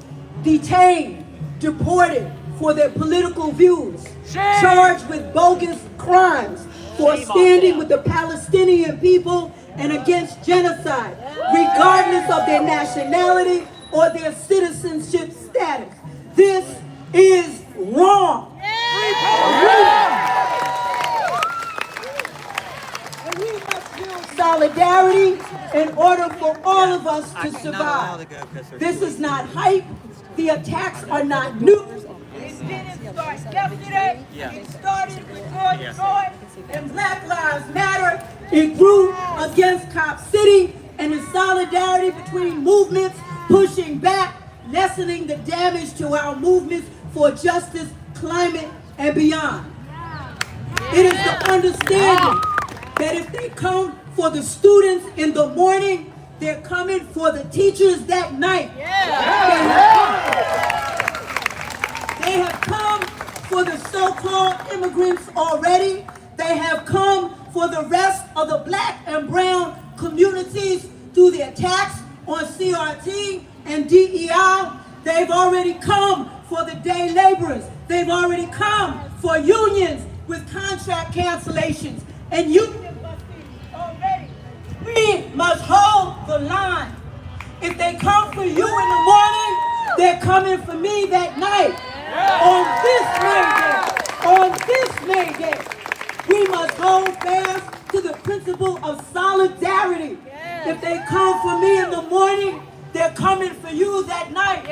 detained, deported for their political views, charged with bogus crimes for standing with the Palestinian people and against genocide, regardless of their nationality or their citizenship status. This is wrong. And we must build solidarity in order for all of us to survive. This is not hype. The attacks are not new. It didn't start yesterday. It started with George Floyd and Black Lives Matter. It grew against Cop City and in solidarity between movements, pushing back, lessening the damage to our movements for justice, climate, and beyond. It is the understanding that if they come for the students in the morning, they're coming for the teachers that night. They have come for the so-called immigrants already. They have come for the rest of the Black and brown communities through the attacks on CRT, and DEI, they've already come for the day laborers. They've already come for unions with contract cancellations and union busting already. We must hold the line. If they come for you in the morning, they're coming for me that night. On this May Day, we must hold fast to the principle of solidarity. If they come for me in the morning, they're coming for you that night.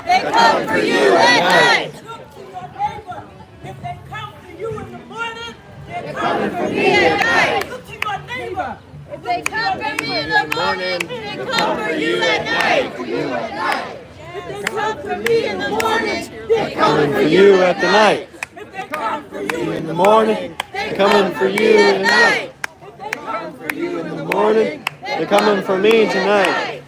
They come for you at night. Look to your neighbor. If they come for you in the morning, they're Coming for me at night. Look to your neighbor. If they come for me in the morning, they come for you at night. If they come for me in the morning, they're Coming for you at the night. If they come for you In the morning, they're coming for you at night. If they come for You in the morning, they're coming for me tonight.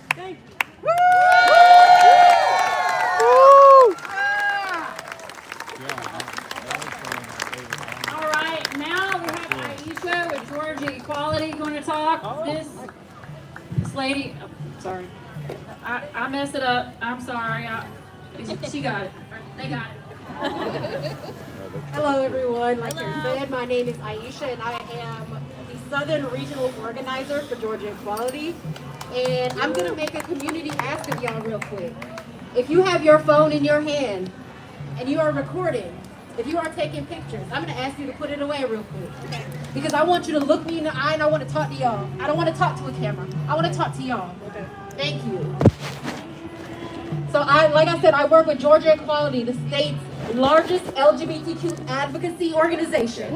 All right, now we have Aisha with Georgia Equality going to talk. This lady, oh, sorry, I messed it up. I'm sorry. She got it. They got it. Hello everyone, like you said, my name is Aisha and I am the Southern Regional Organizer for Georgia Equality. And I'm going to make a community ask of y'all real quick. If you have your phone in your hand and you are recording, if you are taking pictures, I'm going to ask you to put it away real quick. Because I want you to look me in the eye and I want to talk to y'all. I don't want to talk to a camera. I want to talk to y'all. Thank you. So like I said, I work with Georgia Equality, the state's largest LGBTQ advocacy organization.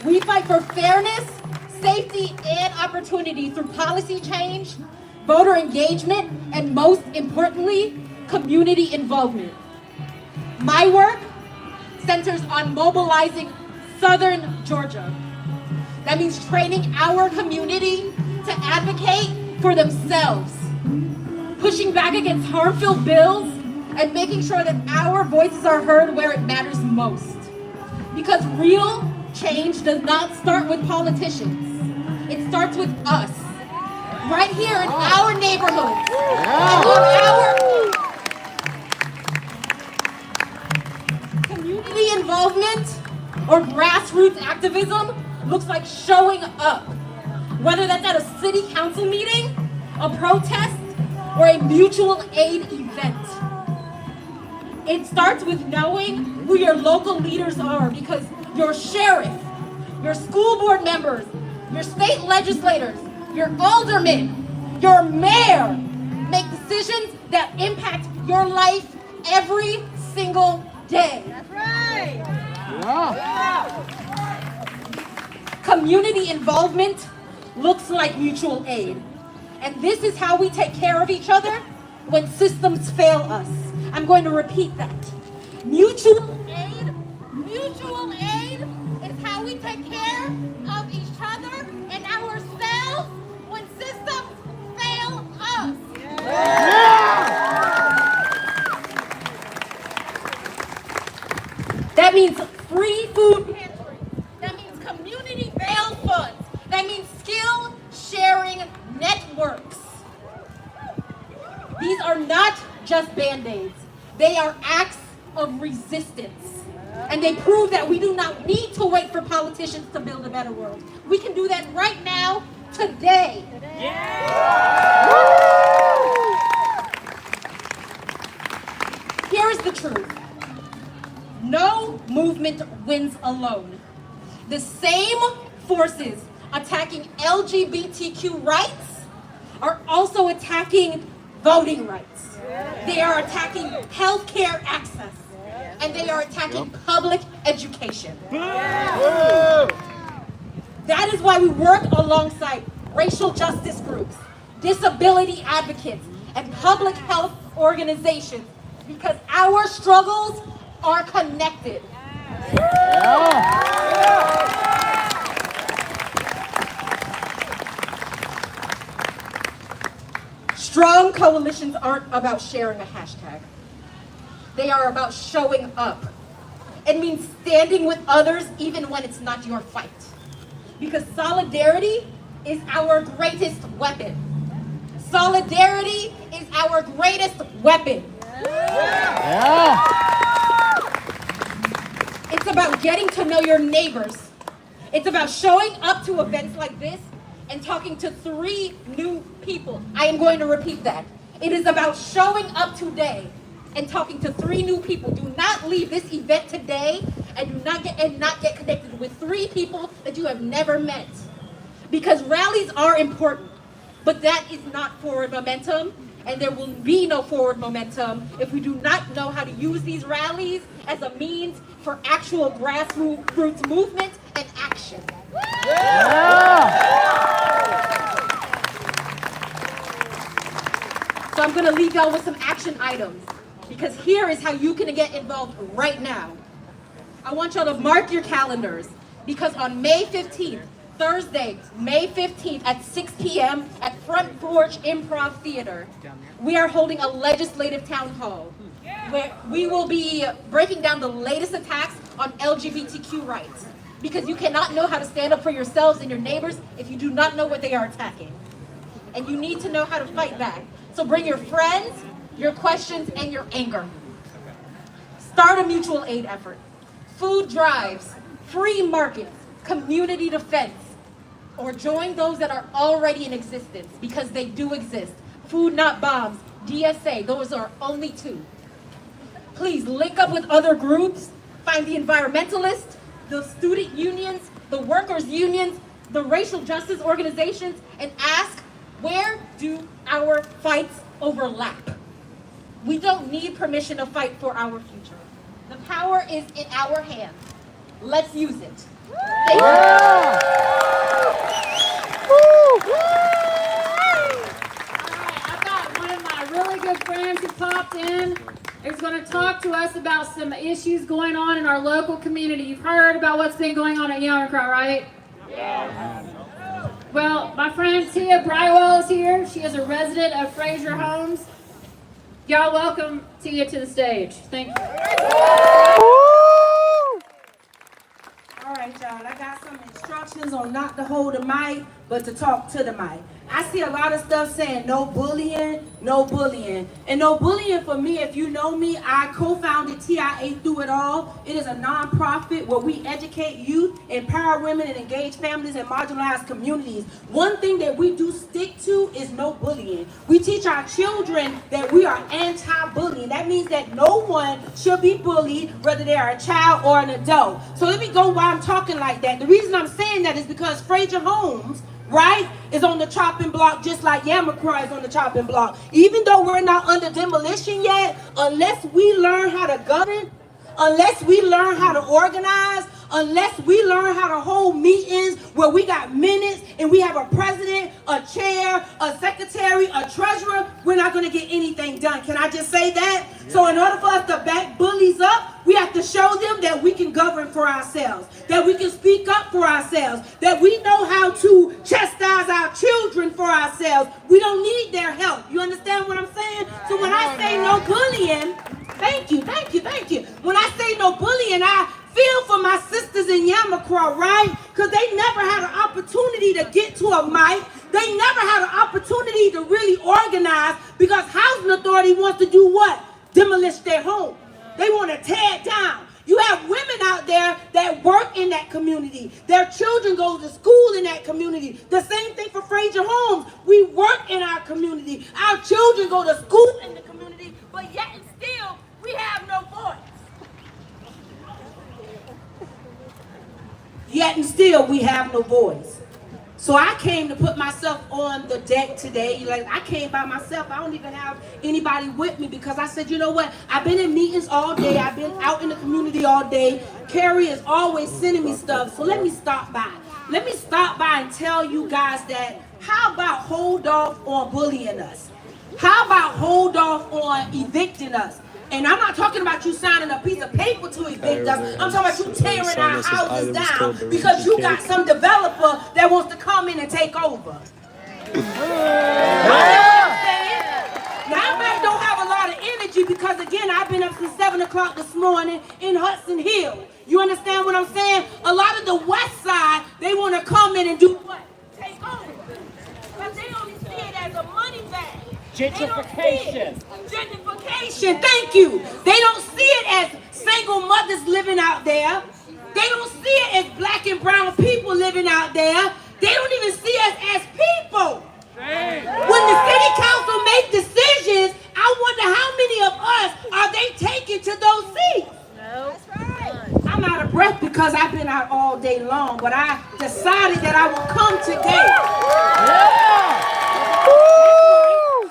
We fight for fairness, safety, and opportunity through policy change, voter engagement, and most importantly, community involvement. My work centers on mobilizing Southern Georgia. That means training our community to advocate for themselves, pushing back against harm-filled bills, and making sure that our voices are heard where it matters most. Because real change does not start with politicians. It starts with us, right here in our neighborhoods, community involvement or grassroots activism looks like showing up, whether that's at a city council meeting, a protest, or a mutual aid event. It starts with knowing who your local leaders are, because your sheriff, your school board members, your state legislators, your aldermen, your mayor make decisions that impact your life every single day. That's right. Community involvement looks like mutual aid. And this is how we take care of each other when systems fail us. I'm going to repeat that. Mutual aid is how we take care of each other and ourselves when systems fail us. That means free food pantry. That means community bail funds. That means skill sharing networks. These are not just band-aids. They are acts of resistance. And they prove that we do not need to wait for politicians to build a better world. We can do that right now, today. Here is the truth. No movement wins alone. The same forces attacking LGBTQ rights are also attacking voting rights. They are attacking healthcare access. And they are attacking public education. That is why we work alongside racial justice groups, disability advocates, and public health organizations, because our struggles are connected. Strong coalitions aren't about sharing a hashtag. They are about showing up. It means standing with others even when it's not your fight. because solidarity is our greatest weapon. Solidarity is our greatest weapon. It's about getting to know your neighbors. It's about showing up to events like this and talking to 3 new people. I am going to repeat that. It is about showing up today and talking to 3 new people. Do not leave this event today and not get connected with 3 people that you have never met. Because rallies are important, but that is not forward momentum, and there will be no forward momentum if we do not know how to use these rallies as a means for actual grassroots movement and action. So I'm going to leave y'all with some action items, because here is how you can get involved right now. I want y'all to mark your calendars, because on May 15th, Thursday, May 15th at 6 p.m. at Front Porch Improv Theater, we are holding a legislative town hall where we will be breaking down the latest attacks on LGBTQ rights, because you cannot know how to stand up for yourselves and your neighbors if you do not know what they are attacking. And you need to know how to fight back. So bring your friends, your questions, and your anger. Start a mutual aid effort. Food drives, free markets, community defense, or join those that are already in existence, because they do exist. Food Not Bombs, DSA, those are only 2. Please link up with other groups, find the environmentalists, the student unions, the workers' unions, the racial justice organizations, and ask, where do our fights overlap? We don't need permission to fight for our future. The power is in our hands. Let's use it. Thank you. I've got one of my really good friends who popped in. He's going to talk to us about some issues going on in our local community. You've heard about what's been going on at Yarmouth, right? Yes. Well, my friend Tia Brywell is here. She is a resident of Fraser Homes. Y'all welcome Tia to the stage. Thank you. All right, y'all, I got some instructions on not to hold the mic, but to talk to the mic. I see a lot of stuff saying no bullying, no bullying. And no bullying for me, if you know me, I co-founded TIA Through It All. It is a nonprofit where we educate youth, empower women, and engage families in marginalized communities. One thing that we do stick to is no bullying. We teach our children that we are anti-bullying. That means that no one should be bullied, whether they are a child or an adult. So let me go why I'm talking like that. The reason I'm saying that is because Fraser Homes, right, is on the chopping block, just like Yamacraw is on the chopping block. Even though we're not under demolition yet, unless we learn how to govern, unless we learn how to organize, unless we learn how to hold meetings where we got minutes and we have a president, a chair, a secretary, a treasurer, we're not going to get anything done. Can I just say that? Yeah. So in order for us to back bullies up, we have to show them that we can govern for ourselves, that we can speak up for ourselves, that we know how to chastise our children for ourselves. We don't need their help. You understand what I'm saying? So when I say no bullying, thank you. When I say no bullying, I feel for my sisters in Yamacraw, right? Because they never had an opportunity to get to a mic. They never had an opportunity to really organize, because housing authority wants to do what? Demolish their home. They want to tear it down. You have women out there that work in that community. Their children go to school in that community. The same thing for Fraser Homes. We work in our community. Our children go to school in the community, but yet and still we have no voice. Yet and still we have no voice. So I came to put myself on the deck today. Like, I came by myself. I don't even have anybody with me, because I said, you know what? I've been in meetings all day. I've been out in the community all day. Carrie is always sending me stuff. So let me stop by. Let me stop by and tell you guys that, how about hold off on bullying us? How about hold off on evicting us? And I'm not talking about you signing a piece of paper to evict us. I'm talking about you tearing our houses down because you got some developer that wants to come in and take over. Now, I might don't have a lot of energy because, again, I've been up since 7 o'clock this morning in Hudson Hill. You understand what I'm saying? A lot of the west side, they want to come in and do what? Take over. Because they only see it as a money bag. Gentrification. Gentrification, thank you. They don't see it as single mothers living out there. They don't see it as black and brown people living out there. They don't even see us as people. When the city council make decisions, I wonder how many of us are they taking to those seats? No. That's right. I'm out of breath because I've been out all day long, but I decided that I will come today.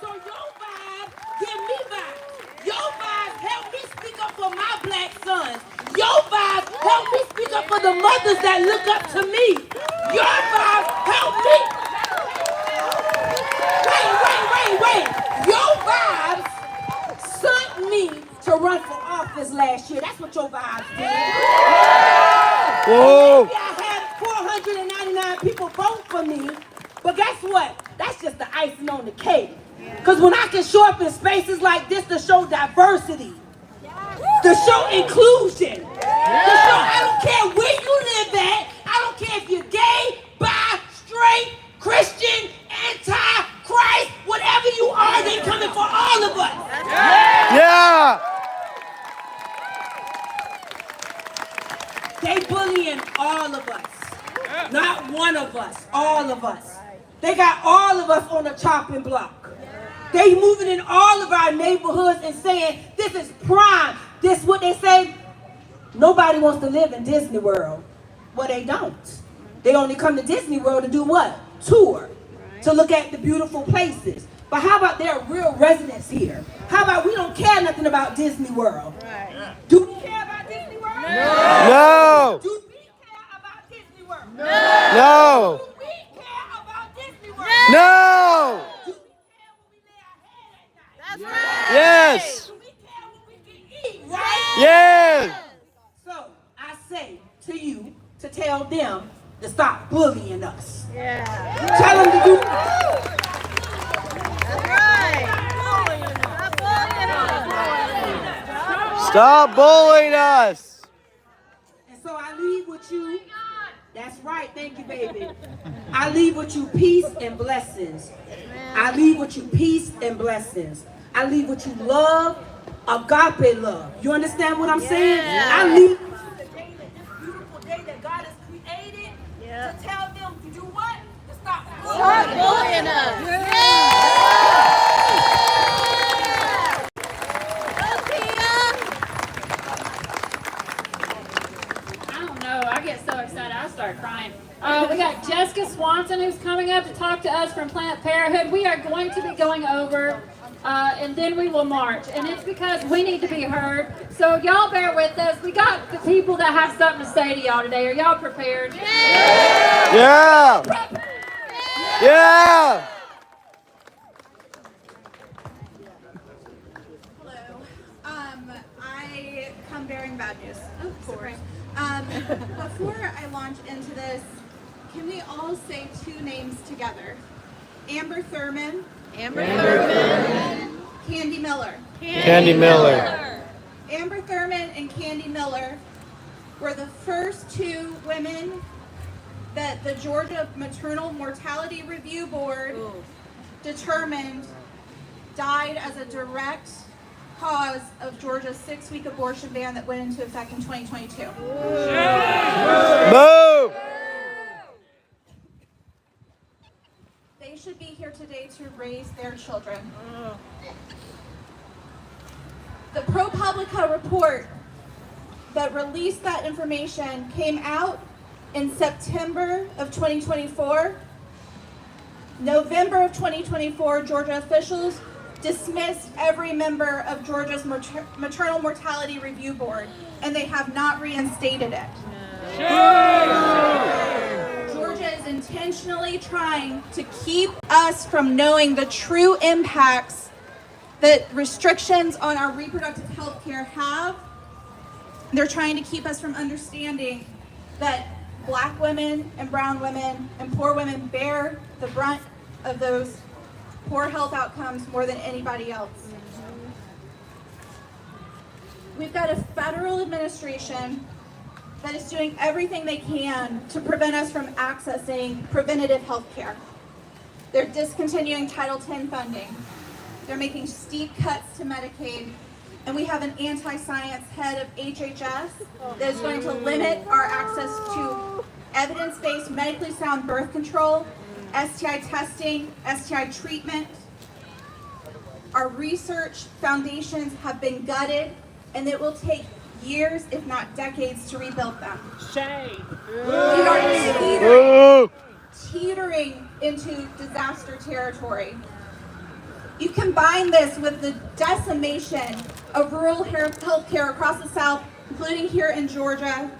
So your vibes give me vibes. Your vibes help me speak up for my black sons. Your vibes help me speak up for the mothers that look up to me. Your vibes help me. Wait. Your vibes sent me to run for office last year. That's what your vibes did. Whoa. Maybe I had 499 people vote for me, but guess what? That's just the icing on the cake. Because when I can show up in spaces like this to show diversity, to show inclusion, to show I don't care where you live at, I don't care if you're gay, bi, straight, Christian, anti-Christ, whatever you are, they coming for all of us. Yeah. They bullying all of us. Not one of us, all of us. They got all of us on the chopping block. They moving in all of our neighborhoods and saying, this is prime. This what they say, nobody wants to live in Disney World. Well, they don't. They only come to Disney World to do what? Tour. To look at the beautiful places. But how about there are real residents here? How about we don't care nothing about Disney World? Do we care about Disney World? No. Do we care about Disney World? No. Do we care about Disney World? No. Do we care when we lay our head at night? That's right. Yes. Do we care what we can eat, right? Yes. So I say to you to tell them to stop bullying us. Yeah. Tell them to do That's right. Stop bullying us. And so I leave with you. That's right. Thank you, baby. I leave with you peace and blessings. I leave with you peace and blessings. I leave with you love, agape love. You understand what I'm saying? I leave with you the day that this beautiful day that God has created to tell them to do what? To stop bullying us. I get so excited, I start crying. We got Jessica Swanson who's coming up to talk to us from Planned Parenthood. We are going to be going over, and then we will march. And it's because we need to be heard. So y'all bear with us. We got the people that have something to say to y'all today. Are y'all prepared? Yeah. Yeah. Hello. I come bearing bad news. Of course. Before I launch into this, can we all say two names together? Amber Thurman. Candy Miller. Candy Miller. Amber Thurman and Candy Miller were the first two women that the Georgia Maternal Mortality Review Board determined died as a direct cause of Georgia's 6-week abortion ban that went into effect in 2022. Boo! They should be here today to raise their children. The ProPublica report that released that information came out in September of 2024. November of 2024, Georgia officials dismissed every member of Georgia's Maternal Mortality Review Board, and they have not reinstated it. Georgia is intentionally trying to keep us from knowing the true impacts that restrictions on our reproductive health care have. They're trying to keep us from understanding that Black women and brown women and poor women bear the brunt of those poor health outcomes more than anybody else. We've got a federal administration that is doing everything they can to prevent us from accessing preventative health care. They're discontinuing Title X funding. They're making steep cuts to Medicaid. And we have an anti-science head of HHS that is going to limit our access to evidence-based, medically sound birth control, STI testing, STI treatment. Our research foundations have been gutted, and it will take years, if not decades, to rebuild them. Shame. We are teetering into disaster territory. You combine this with the decimation of rural health care across the South, including here in Georgia,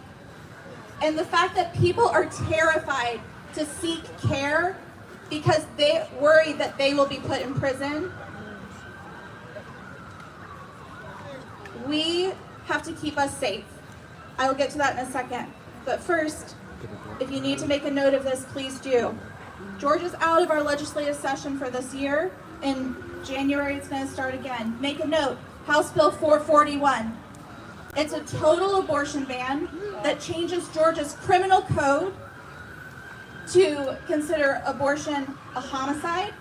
and the fact that people are terrified to seek care because they worry that they will be put in prison. We have to keep us safe. I will get to that in a second. But first, if you need to make a note of this, please do. Georgia's out of our legislative session for this year. In January, it's going to start again. Make a note, House Bill 441. It's a total abortion ban that changes Georgia's criminal code to consider abortion a homicide,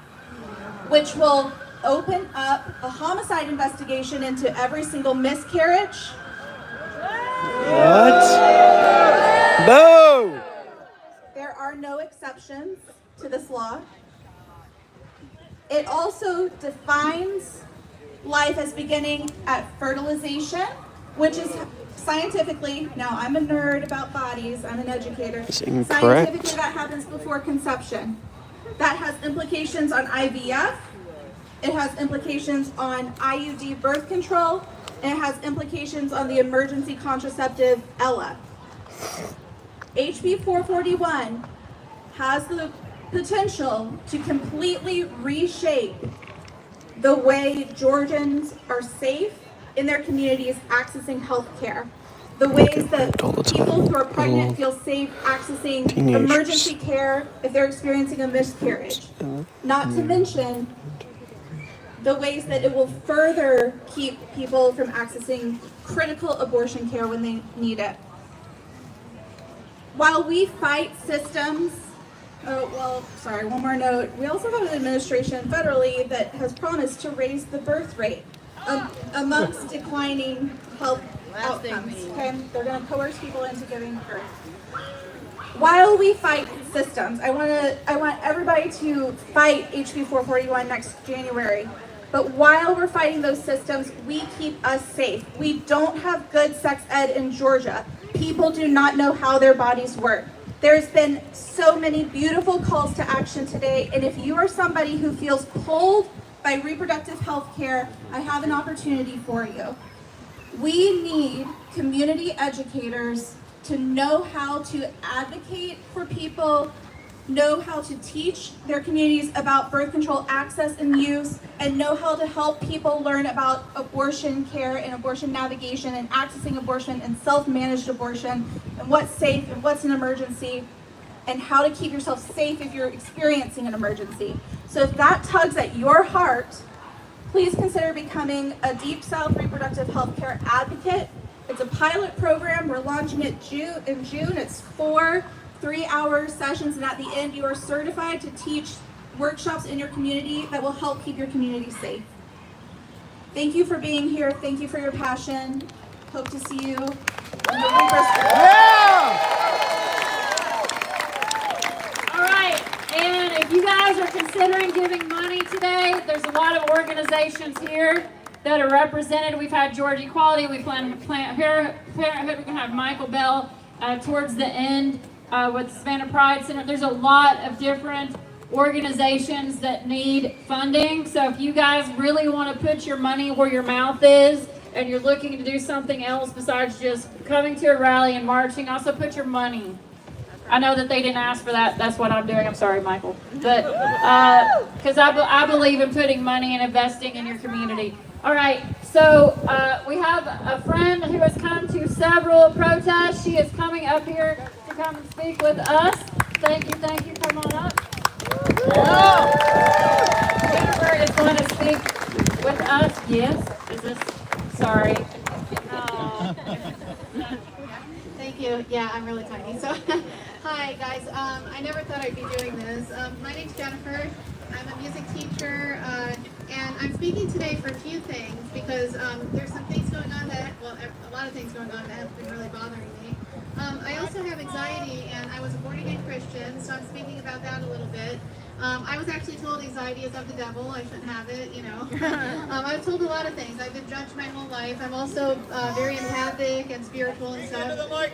which will open up a homicide investigation into every single miscarriage. What? Boo! There are no exceptions to this law. It also defines life as beginning at fertilization, which is scientifically, now I'm a nerd about bodies, I'm an educator. It's incorrect. Scientifically, that happens before conception. That has implications on IVF. It has implications on IUD birth control, and it has implications on the emergency contraceptive ELA. HB 441 has the potential to completely reshape the way Georgians are safe in their communities accessing health care. The ways that people who are pregnant feel safe accessing emergency care if they're experiencing a miscarriage. Not to mention the ways that it will further keep people from accessing critical abortion care when they need it. While we fight systems, one more note. We also have an administration federally that has promised to raise the birth rate amongst declining health outcomes. Okay, they're going to coerce people into giving birth. While we fight systems, I want everybody to fight HB 441 next January. But while we're fighting those systems, we keep us safe. We don't have good sex ed in Georgia. People do not know how their bodies work. There's been so many beautiful calls to action today, and if you are somebody who feels pulled by reproductive health care, I have an opportunity for you. We need community educators to know how to advocate for people, know how to teach their communities about birth control access and use, and know how to help people learn about abortion care and abortion navigation and accessing abortion and self-managed abortion and what's safe and what's an emergency and how to keep yourself safe if you're experiencing an emergency. So if that tugs at your heart, please consider becoming a Deep South reproductive health care advocate. It's a pilot program. We're launching it in June. It's 4 3-hour sessions, and at the end you are certified to teach workshops in your community that will help keep your community safe. Thank you for being here. Thank you for your passion. Hope to see you in All right, and if you guys are considering giving money today, there's a lot of organizations here that are represented. We've had Georgia Equality, we plan Parenthood, we're going to have Michael Bell towards the end with Savanah Pride Center. There's a lot of different organizations that need funding. So if you guys really want to put your money where your mouth is and you're looking to do something else besides just coming to a rally and marching, also put your money. I know that they didn't ask for that. That's what I'm doing. I'm sorry, Michael. But because I believe in putting money and investing in your community. All right, so we have a friend who has come to several protests. She is coming up here to come and speak with us. Thank you, come on up. Jennifer is going to speak with us. Yes, is this, sorry. Thank you. Yeah, I'm really tiny. So, hi guys. I never thought I'd be doing this. My name's Jennifer. I'm a music teacher, and I'm speaking today for a few things because there's some things going on that, well, a lot of things going on that have been really bothering me. I also have anxiety, and I was a born-again Christian, so I'm speaking about that a little bit. I was actually told anxiety is of the devil. I shouldn't have it, you know. I was told a lot of things. I've been judged my whole life. I'm also very empathic and spiritual and stuff.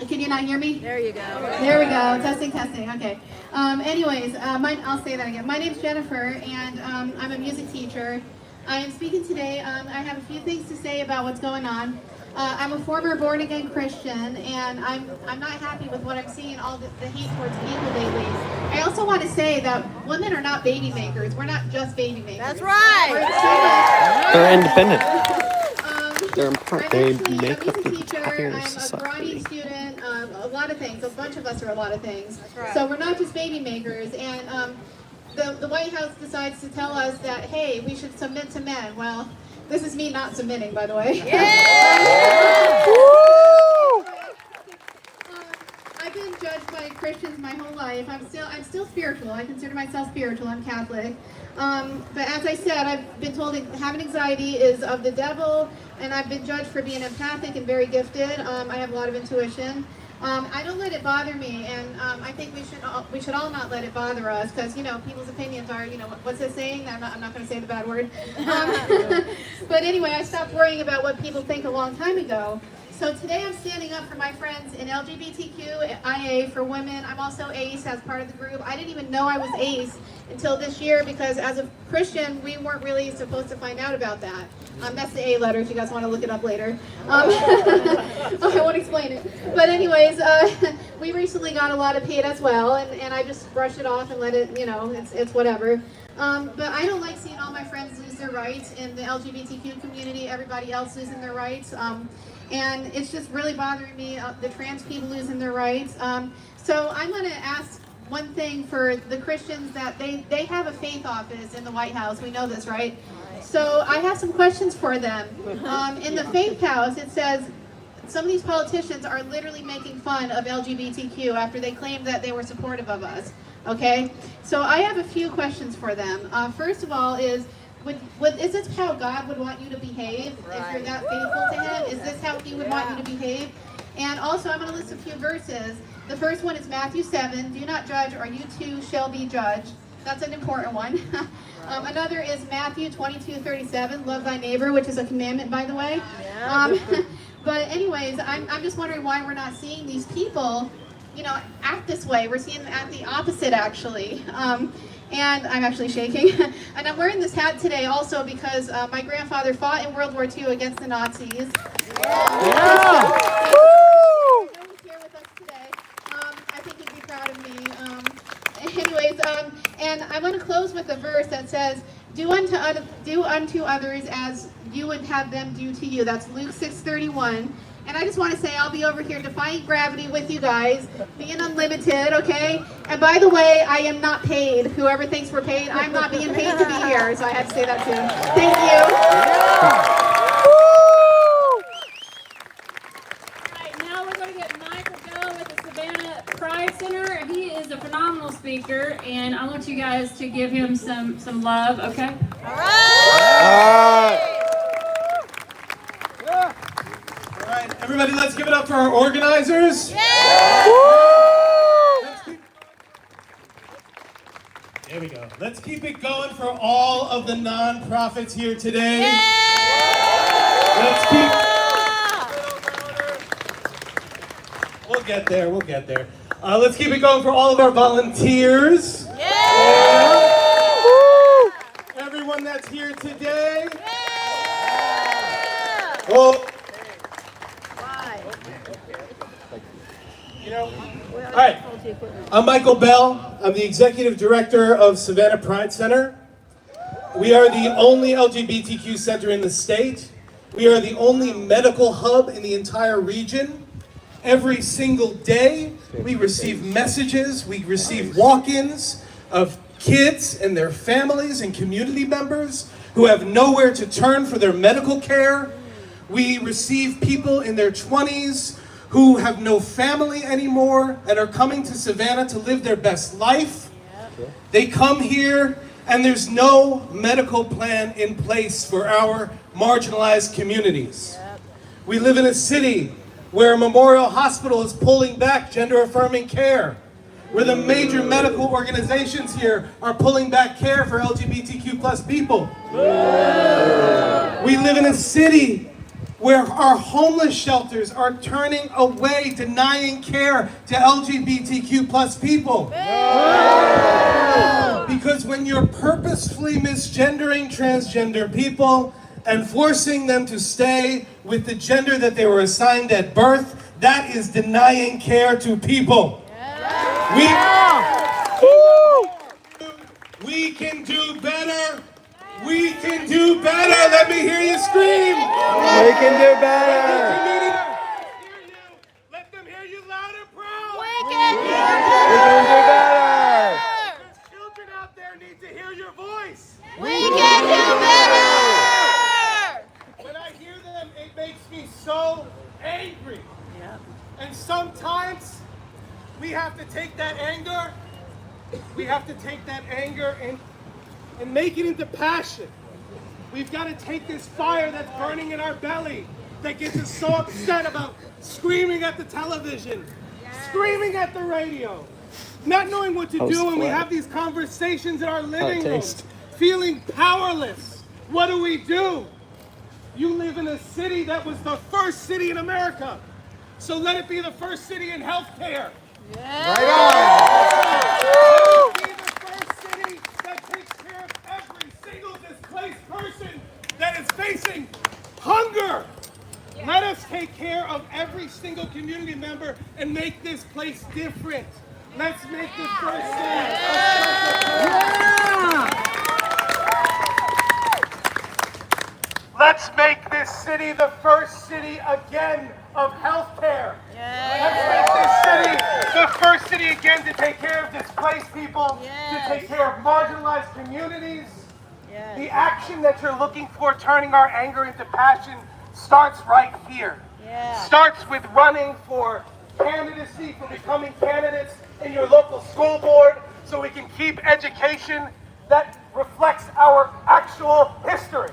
Can you not hear me? There you go. There we go. Testing, testing. Okay. Anyways, I'll say that again. My name's Jennifer, and I'm a music teacher. I am speaking today. I have a few things to say about what's going on. I'm a former born-again Christian, and I'm not happy with what I'm seeing, all the hate towards people lately. I also want to say that women are not baby makers. We're not just baby makers. That's right. They're independent. They make up the entire entire I'm society. a karate student, a lot of things. A bunch of us are a lot of things. right. So we're not just baby makers. And the White House decides to tell us that, hey, we should submit to men. Well, this is me not submitting, by the way. I've been judged by Christians my whole life. I'm still spiritual. I consider myself spiritual. I'm Catholic. But as I said, I've been told having anxiety is of the devil, and I've been judged for being empathic and very gifted. I have a lot of intuition. I don't let it bother me, and I think we should all not let it bother us, because people's opinions are, what's it saying? I'm not going to say the bad word. But anyway, I stopped worrying about what people think a long time ago. So today I'm standing up for my friends in LGBTQIA for women. I'm also ACE as part of the group. I didn't even know I was ACE until this year, because as a Christian, we weren't really supposed to find out about that. That's the A letter if you guys want to look it up later. I won't explain it. But anyways, we recently got a lot of paid as well, and I just brush it off and let it, it's whatever. But I don't like seeing all my friends lose their rights in the LGBTQ community, everybody else losing their rights. And it's just really bothering me, the trans people losing their rights. So I'm going to ask one thing for the Christians, that they have a faith office in the White House. We know this, right? So I have some questions for them. In the faith house, it says some of these politicians are literally making fun of LGBTQ after they claimed that they were supportive of us. Okay? So I have a few questions for them. First of all is this how God would want you to behave if you're that faithful to Him? Is this how He would want you to behave? And also, I'm going to list a few verses. The first one is Matthew 7, do not judge, or you too shall be judged. That's an important one. Another is Matthew 22:37, love thy neighbor, which is a commandment, by the way. But anyways, I'm just wondering why we're not seeing these people, act this way. We're seeing them act the opposite, actually. And I'm actually shaking. And I'm wearing this hat today also because my grandfather fought in World War II against the Nazis. Yeah. He's here with us today. I think he'd be proud of me. Anyways, and I want to close with a verse that says, do unto others as you would have them do to you. That's Luke 6:31. And I just want to say I'll be over here defying gravity with you guys, being unlimited, okay? And by the way, I am not paid. Whoever thinks we're paid, I'm not being paid to be here, so I had to say that too. Thank you. All right, now we're going to get Michael Go with the Savanah Pride Center. He is a phenomenal speaker, and I want you guys to give him some love, okay? All right. All right, everybody, let's give it up for our organizers. There we go. Let's keep it going for all of the nonprofits here today. Let's keep. We'll get there. We'll get there. Let's keep it going for all of our volunteers. Everyone that's here today. Well, all right. I'm Michael Bell. I'm the Executive Director of Savanah Pride Center. We are the only LGBTQ center in the state. We are the only medical hub in the entire region. Every single day, we receive messages, we receive walk-ins of kids and their families and community members who have nowhere to turn for their medical care. We receive people in their 20s who have no family anymore and are coming to Savannah to live their best life. They come here and there's no medical plan in place for our marginalized communities. We live in a city where Memorial Hospital is pulling back gender-affirming care, where the major medical organizations here are pulling back care for LGBTQ plus people. We live in a city where our homeless shelters are turning away, denying care to LGBTQ plus people. Because when you're purposefully misgendering transgender people and forcing them to stay with the gender that they were assigned at birth, that is denying care to people. We can do better. We can do better. Let me hear you scream. We can do better. Let them hear you loud and proud. We can do better. There's children out there need to hear your voice. We can do better. When I hear them, it makes me so angry. And sometimes we have to take that anger. We have to take that anger and make it into passion. We've got to take this fire that's burning in our belly, that gets us so upset about screaming at the television, screaming at the radio, not knowing what to do when we have these conversations in our living rooms, feeling powerless. What do? You live in a city that was the first city in America, so let it be the first city in healthcare. Right on. Be the first city that takes care of every single displaced person that is facing hunger. Let us take care of every single community member and make this place different. Let's make this first city. Let's make this city the first city again of healthcare. Let's make this city the first city again to take care of displaced people, to take care of marginalized communities. The action that you're looking for, turning our anger into passion, starts right here. Starts with running for candidacy, for becoming candidates in your local school board, so we can keep education that reflects our actual history.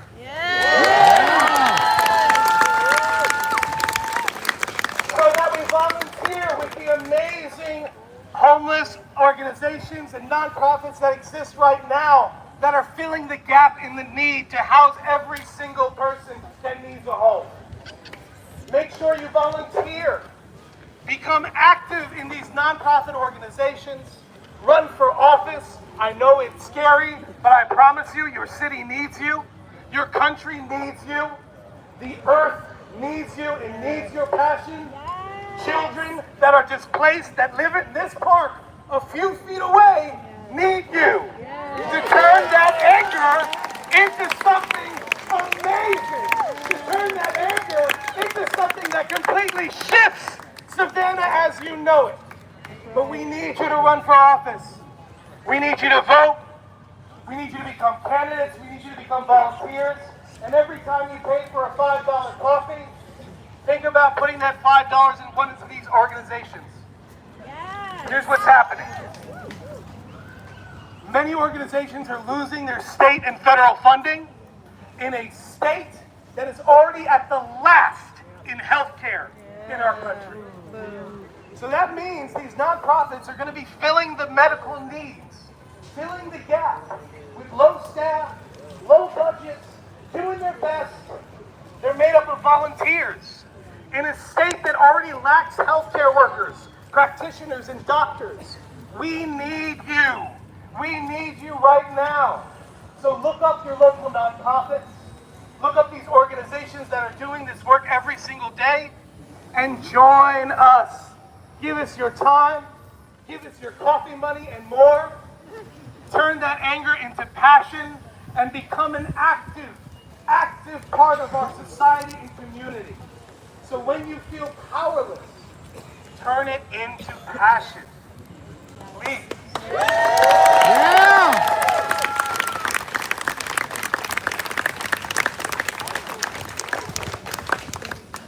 So that we volunteer with the amazing homeless organizations and nonprofits that exist right now that are filling the gap in the need to house every single person that needs a home. Make sure you volunteer. Become active in these nonprofit organizations. Run for office. I know it's scary, but I promise you, your city needs you. Your country needs you. The earth needs you. It needs your passion. Children that are displaced, that live in this park a few feet away, need you to turn that anger into something amazing. To turn that anger into something that completely shifts Savannah as you know it. But we need you to run for office. We need you to vote. We need you to become candidates. We need you to become volunteers. And every time you pay for a $5 coffee, think about putting that $5 in one of these organizations. Here's what's happening. Many organizations are losing their state and federal funding in a state that is already at the last in healthcare in our country. So that means these nonprofits are going to be filling the medical needs, filling the gap with low staff, low budgets, doing their best. They're made up of volunteers in a state that already lacks healthcare workers, practitioners, and doctors. We need you. We need you right now. So look up your local nonprofits. Look up these organizations that are doing this work every single day and join us. Give us your time, give us your coffee money and more. Turn that anger into passion and become an active part of our society and community. So when you feel powerless, turn it into passion. Please.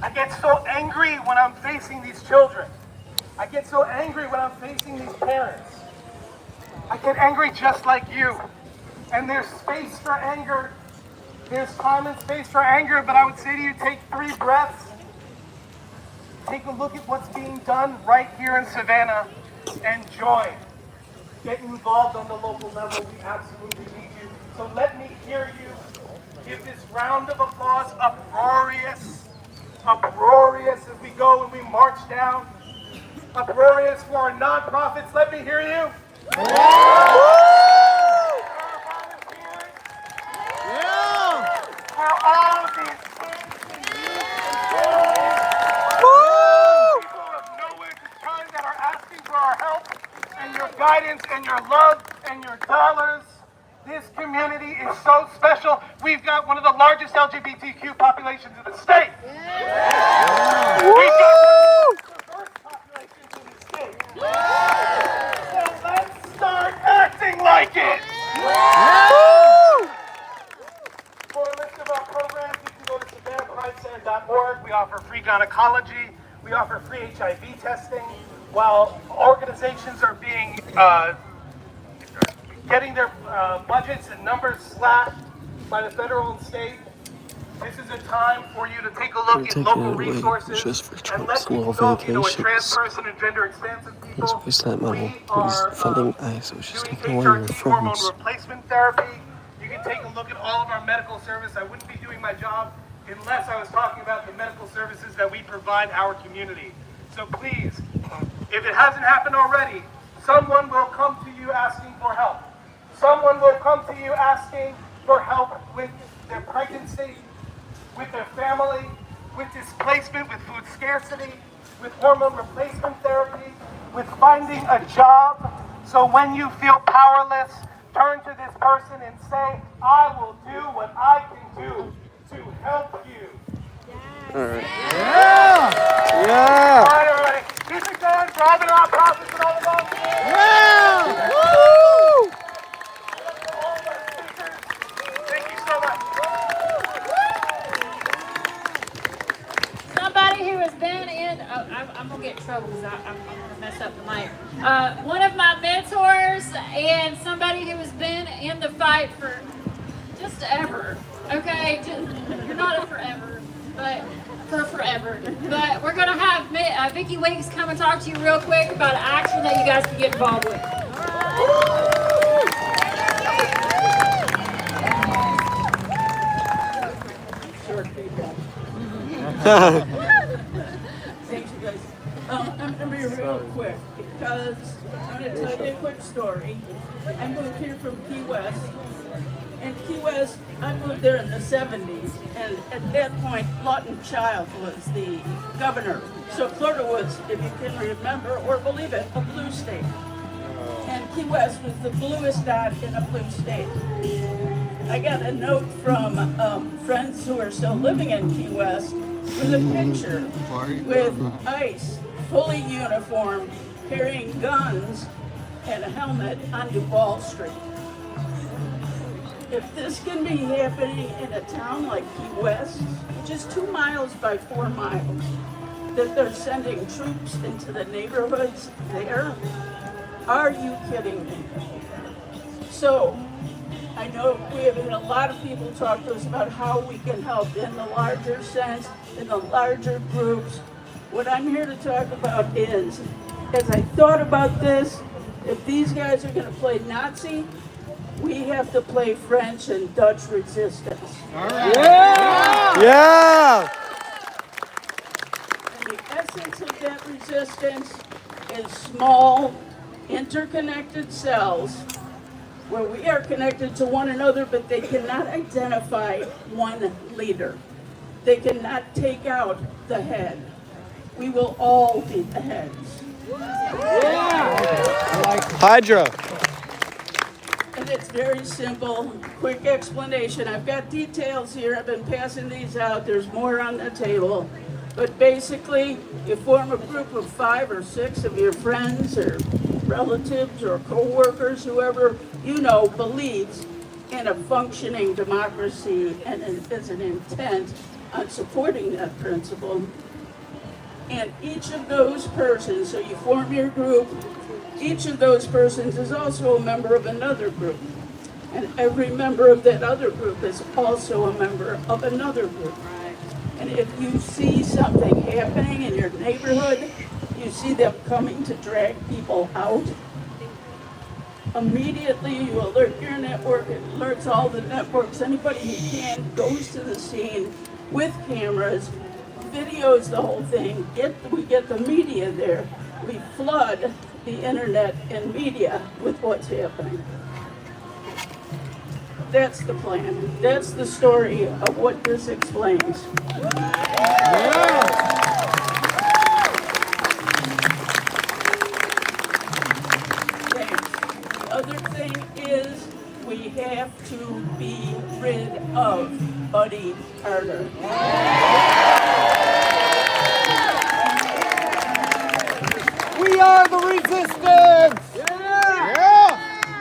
I get so angry when I'm facing these children. I get so angry when I'm facing these parents. I get angry just like you. And there's space for anger. There's time and space for anger, but I would say to you, take 3 breaths. Take a look at what's being done right here in Savannah and join. Get involved on the local level. We absolutely need you. So let me hear you give this round of applause uproarious as we go and we march down. Uproarious for our nonprofits. Let me hear you. For all of these kids and youth and families, people of nowhere to turn that are asking for our help and your guidance and your love and your dollars. This community is so special. We've got one of the largest LGBTQ populations in the state. We've got one of the most diverse populations in the state. So let's start acting like it. For a list of our programs, you can go to SavannahPrideCenter.org. We offer free gynecology. We offer free HIV testing. While organizations are being getting their budgets and numbers slashed by the federal and state, this is a time for you to take a look at local resources and let people know if you know a trans person and gender expansive people. He's money. He's funding ICE, which is taking away your hormone friends. replacement therapy. You can take a look at all of our medical service. I wouldn't be doing my job unless I was talking about the medical services that we provide our community. So please, if it hasn't happened already, someone will come to you asking for help. Someone will come to you asking for help with their pregnancy, with their family, with displacement, with food scarcity, with hormone replacement therapy, with finding a job. So when you feel powerless, turn to this person and say, I will do what I can do to help you. All right. Yeah! All right, everybody. Keep it going for all the nonprofits and all the volunteers. Yeah! Woo! All of our speakers, thank you so much. Somebody who has been in, I'm going to get in trouble because I'm going to mess up the mic. One of my mentors and somebody who has been in the fight for just ever. Okay, you're not a forever, but for forever. But we're going to have Vicki Weeks come and talk to you real quick about an action that you guys can get involved with. Thanks, you guys. I'm going to be real quick because I'm going to tell you a quick story. I moved here from Key West. And Key West, I moved there in the 70s. And at that point, Lawton Child was the governor. So Florida was, if you can remember or believe it, a blue state. And Key West was the bluest dot in a blue state. I got a note from friends who are still living in Key West with a picture with ICE, fully uniformed, carrying guns and a helmet on Duval Street. If this can be happening in a town like Key West, which is 2 miles by 4 miles, that they're sending troops into the neighborhoods there, are you kidding me? So, I know we have had a lot of people talk to us about how we can help in the larger sense, in the larger groups. What I'm here to talk about is, as I thought about this, if these guys are going to play Nazi, we have to play French and Dutch resistance. All right. Yeah! Yeah! And the essence of that resistance is small, interconnected cells where we are connected to one another, but they cannot identify one leader. They cannot take out the head. We will all be the heads. Yeah! Hydra. And it's very simple, quick explanation. I've got details here. I've been passing these out. There's more on the table. But basically, you form a group of 5 or 6 of your friends or relatives or co-workers, whoever you know believes in a functioning democracy and is an intent on supporting that principle. And each of those persons, so you form your group, each of those persons is also a member of another group. And every member of that other group is also a member of another group. And if you see something happening in your neighborhood, you see them coming to drag people out, immediately you alert your network, it alerts all the networks, anybody who can goes to the scene with cameras, videos the whole thing, we get the media there, we flood the internet and media with what's happening. That's the plan. That's the story of what this explains. The other thing is we have to be rid of Buddy Carter. We are the resistance!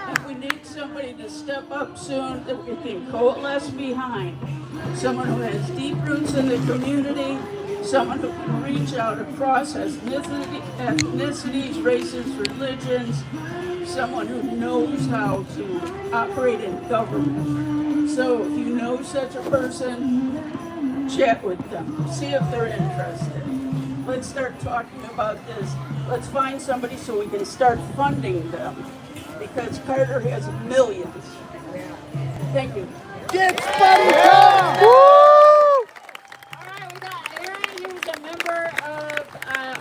And we need somebody to step up soon that we can coalesce behind. Someone who has deep roots in the community, someone who can reach out across ethnicities, races, religions, someone who knows how to operate in government. So if you know such a person, chat with them, see if they're interested. Let's start talking about this. Let's find somebody so we can start funding them, because Carter has millions. Thank you. Get Buddy Carter! Who's a member of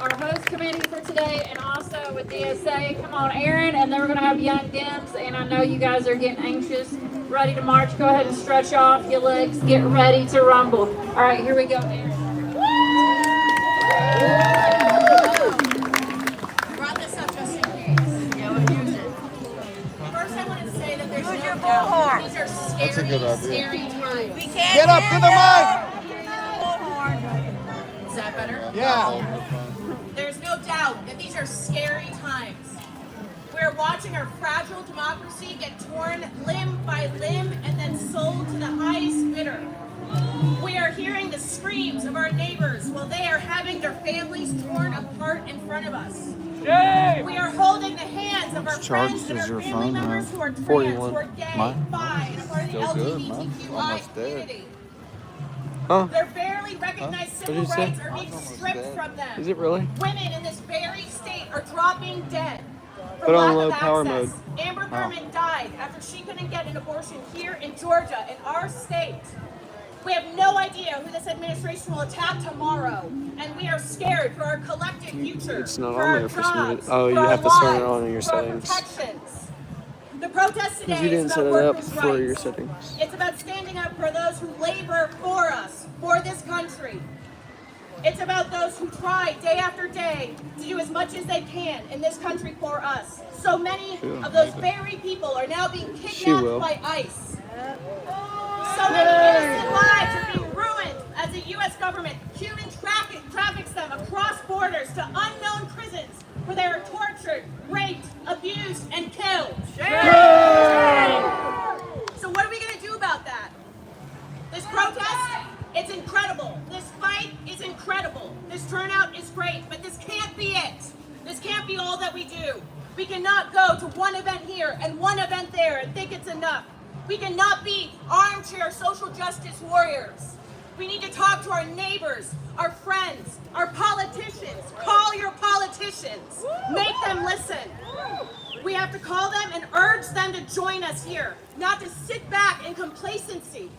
our host committee for today, and also with DSA. Come on, Aaron, and then we're going to have Young Dems, and I know you guys are getting anxious, ready to march. Go ahead and stretch off your legs, get ready to rumble. All right, here we go, Aaron. Brought this up just in case. Yeah, we'll use it. First, I want to say that there's no doubt. These are scary, That's a good idea. scary times. We can't Get up to the mic! Is that better? Yeah. There's no doubt that these are scary times. We're watching our fragile democracy get torn limb by limb and then sold to the highest bidder. We are hearing the screams of our neighbors while they are having their families torn apart in front of us. Yay! We are holding the hands of our friends and our your family phone, members who are trans, 41. who are gay, Mine? bi, and a part of the Still good, man. LGBTQI Almost dead. community. Huh? Their barely recognized What civil did you say? rights are being stripped from them. Is it really? Women in this very state are dropping dead for Put on lack low of power access. mode. Amber Thurman died after she couldn't get an abortion here in Georgia, in our state. We have no idea who this administration will attack tomorrow, and we are scared for our collective future. It's not for on our there for some jobs, reason. Oh, you for our have to turn it lives, on in your for our settings. protections. The protest Because today you didn't is set about it up workers' for your rights. settings. It's about standing up for those who labor for us, for this country. It's about those who try day after day to do as much as they can in this country for us. So many of those very people are now being kidnapped by ICE. So many innocent lives are being ruined as the U.S. government human traffics them across borders to unknown prisons where they are tortured, raped, abused, and killed. So what are we going to do about that? This protest, it's incredible. This fight is incredible. This turnout is great, but this can't be it. This can't be all that we do. We cannot go to one event here and one event there and think it's enough. We cannot be armchair social justice warriors. We need to talk to our neighbors, our friends, our politicians. Call your politicians. Make them listen. We have to call them and urge them to join us here, not to sit back in complacency.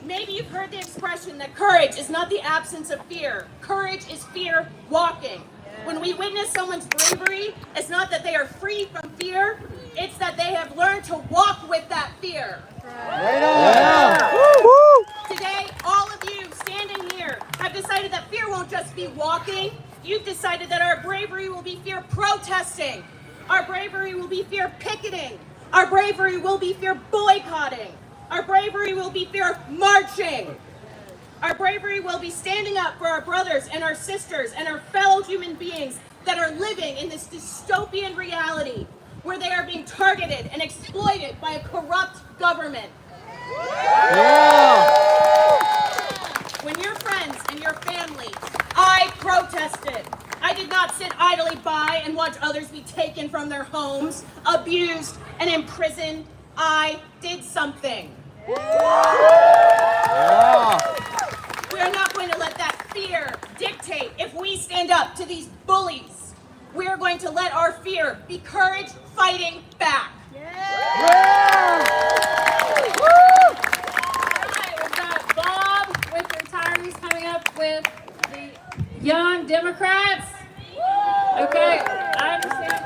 Maybe you've heard the expression that courage is not the absence of fear. Courage is fear walking. When we witness someone's bravery, it's not that they are free from fear, it's that they have learned to walk with that fear. Today, all of you standing here have decided that fear won't just be walking. You've decided that our bravery will be fear protesting. Our bravery will be fear picketing. Our bravery will be fear boycotting. Our bravery will be fear marching. Our bravery will be standing up for our brothers and our sisters and our fellow human beings that are living in this dystopian reality where they are being targeted and exploited by a corrupt government. in prison, I did something. We're not going to let that fear dictate if we stand up to these bullies. We're going to let our fear be courage fighting back. We've got Bob with the retirees coming up with the Young Democrats. Okay, I understand.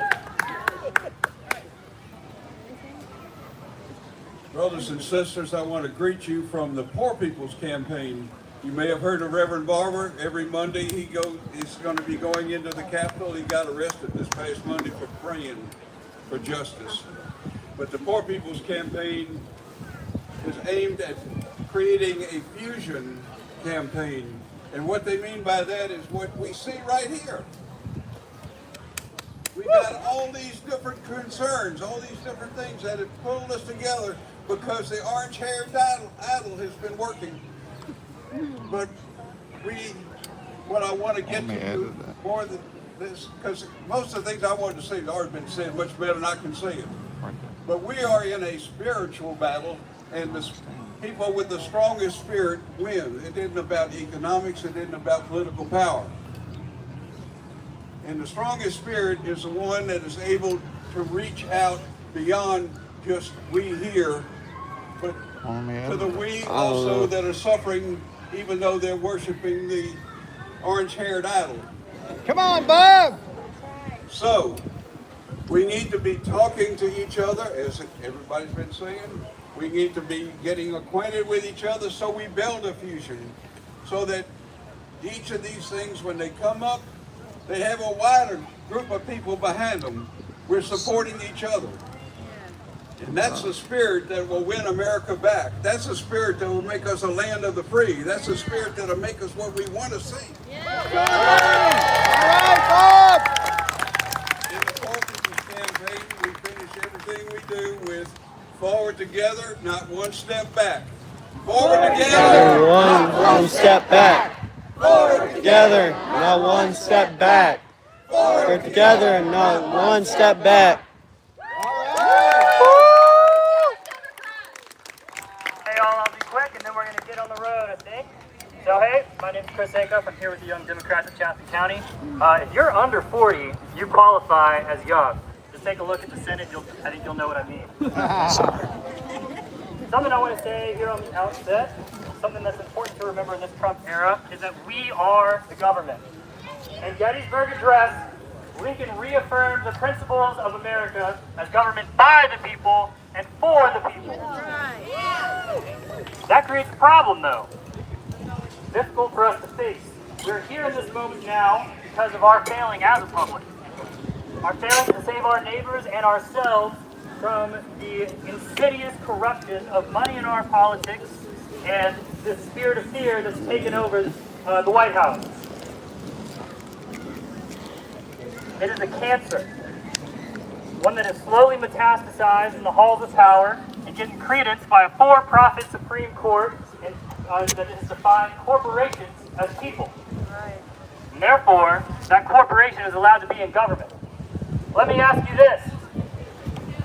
Brothers and sisters, I want to greet you from the Poor People's Campaign. You may have heard of Reverend Barber. Every Monday he's going to be going into the Capitol. He got arrested this past Monday for praying for justice. But the Poor People's Campaign is aimed at creating a fusion campaign. And what they mean by that is what we see right here. We've got all these different concerns, all these different things that have pulled us together because the orange-haired idol has been working. But what I want to get to more than this, because most of the things I wanted to say have already been said much better than I can say it. But we are in a spiritual battle, and the people with the strongest spirit win. It isn't about economics, it isn't about political power. And the strongest spirit is the one that is able to reach out beyond just we here, but to the we also that are suffering, even though they're worshiping the orange-haired idol. Come on, Bob! So, we need to be talking to each other, as everybody's been saying. We need to be getting acquainted with each other so we build a fusion, so that each of these things, when they come up, they have a wider group of people behind them. We're supporting each other. And that's the spirit that will win America back. That's the spirit that will make us a land of the free. That's the spirit that will make us what we want to see. All right, Bob! In the Poor People's Campaign, we finish everything we do with forward together, not one step back. Forward together. One step back. Forward together, not one step back. Forward together, not one step back. Hey all, I'll be quick and then we're going to get on the road, I think. So hey, my name is Chris Acuff. I'm here with the Young Democrats of Chaffin County. If you're under 40, you qualify as young. Just take a look at the Senate, I think you'll know what I mean. Something I want to say here on the outset, something that's important to remember in this Trump era, is that we are the government. In Gettysburg Address, Lincoln reaffirmed the principles of America as government by the people and for the people. That creates a problem, though. Difficult for us to face. We're here in this moment now because of our failing as a public. Our failing to save our neighbors and ourselves from the insidious corruption of money in our politics and the spirit of fear that's taken over the White House. It is a cancer, one that is slowly metastasized in the halls of power and getting credence by a for-profit Supreme Court and, that has defined corporations as people. And therefore, that corporation is allowed to be in government. Let me ask you this.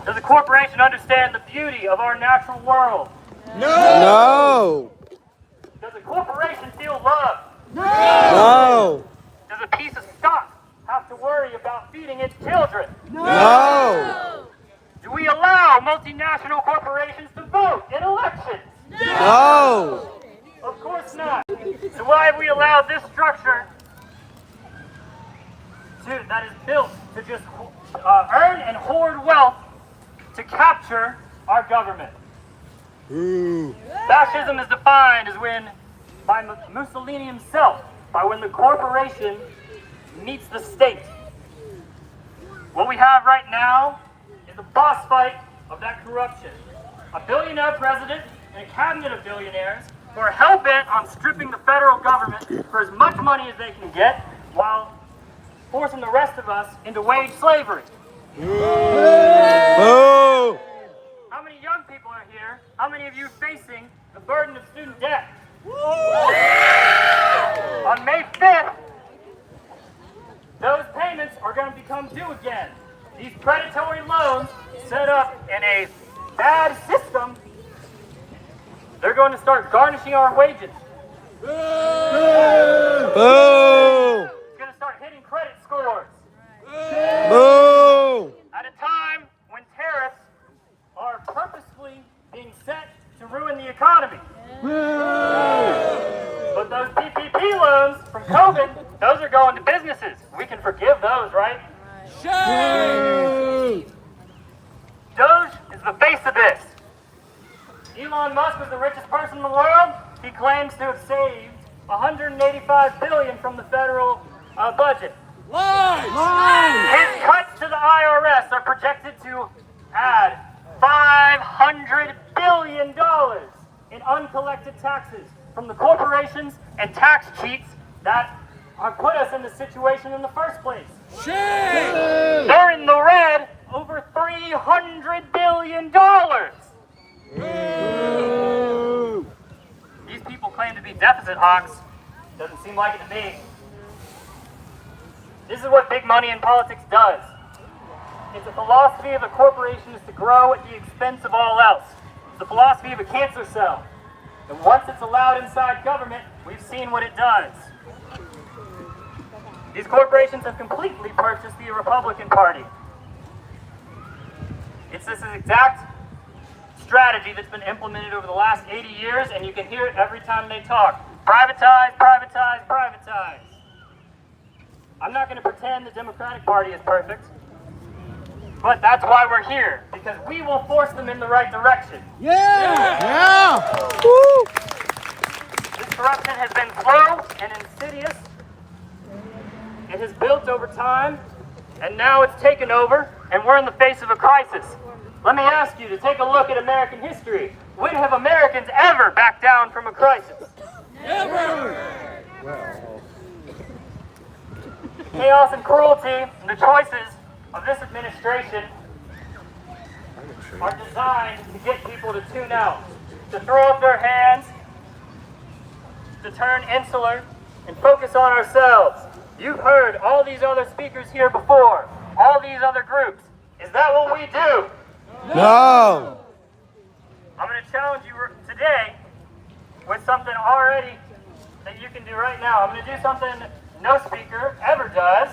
Does a corporation understand the beauty of our natural world? No! Does a corporation feel love? No! Does a piece of stock have to worry about feeding its children? No! Do we allow multinational corporations to vote in elections? No! Of course not. So why have we allowed this structure that is built to just earn and hoard wealth to capture our government? Fascism is defined as when, by Mussolini himself, by when the corporation meets the state. What we have right now is the boss fight of that corruption. A billionaire president and a cabinet of billionaires who are hell-bent on stripping the federal government for as much money as they can get while forcing the rest of us into wage slavery. Boo! How many young people are here? How many of you facing the burden of student debt? On May 5th, those payments are going to become due again. These predatory loans set up in a bad system, they're going to start garnishing our wages. Boo! It's going to start hitting credit scores. Boo! At a time when tariffs are purposefully being set to ruin the economy. But those PPP loans from COVID, those are going to businesses. We can forgive those, right? Shame! Doge is the face of this. Elon Musk is the richest person in the world. He claims to have saved $185 billion from the federal budget. His cuts to the IRS are projected to add $500 billion in uncollected taxes from the corporations and tax cheats that have put us in this situation in the first place. They're in the red over $300 billion. These people claim to be deficit hawks. Doesn't seem like it to me. This is what big money in politics does. It's a philosophy of a corporation is to grow at the expense of all else. It's the philosophy of a cancer cell. And once it's allowed inside government, we've seen what it does. These corporations have completely purchased the Republican Party. It's this exact strategy that's been implemented over the last 80 years, and you can hear it every time they talk. Privatize, privatize, privatize. I'm not going to pretend the Democratic Party is perfect, but that's why we're here, because we will force them in the right direction. Yeah! Woo! This corruption has been slow and insidious. It has built over time, and now it's taken over, and we're in the face of a crisis. Let me ask you to take a look at American history. When have Americans ever backed down from a crisis? Never! Chaos and cruelty and the choices of this administration are designed to get people to tune out, to throw up their hands, to turn insular, and focus on ourselves. You've heard all these other speakers here before, all these other groups. Is that what we do? No! I'm going to challenge you today with something already that you can do right now. I'm going to do something no speaker ever does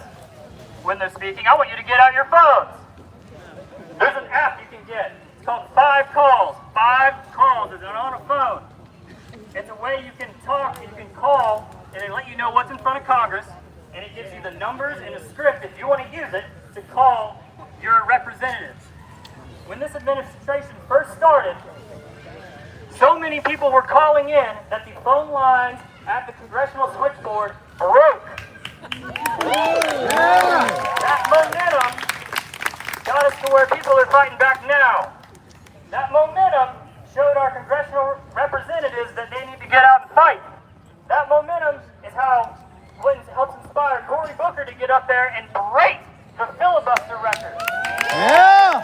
when they're speaking. I want you to get out your phones. There's an app you can get. It's called 5 Calls. 5 Calls is on a phone. It's a way you can talk, you can call, and it'll let you know what's in front of Congress, and it gives you the numbers and a script, if you want to use it, to call your representatives. When this administration first started, so many people were calling in that the phone lines at the congressional switchboard broke. That momentum got us to where people are fighting back now. That momentum showed our congressional representatives that they need to get out and fight. That momentum is what helps inspire Cory Booker to get up there and break the filibuster record. Yeah!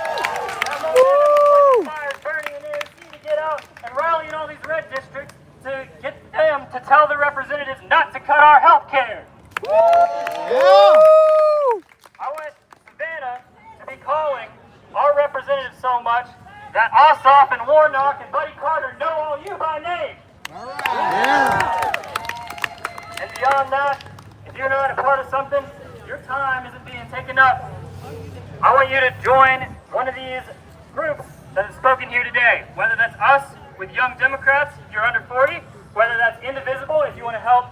That momentum inspires Bernie and AOC to get out and rally in all these red districts to get them to tell their representatives not to cut our health care. Yeah! I want Savanah to be calling our representatives so much that Ossoff and Warnock and Buddy Carter know all you by name. Yeah! And beyond that, if you're not a part of something, your time isn't being taken up. I want you to join one of these groups that has spoken here today, whether that's us with Young Democrats, if you're under 40, whether that's Indivisible, if you want to help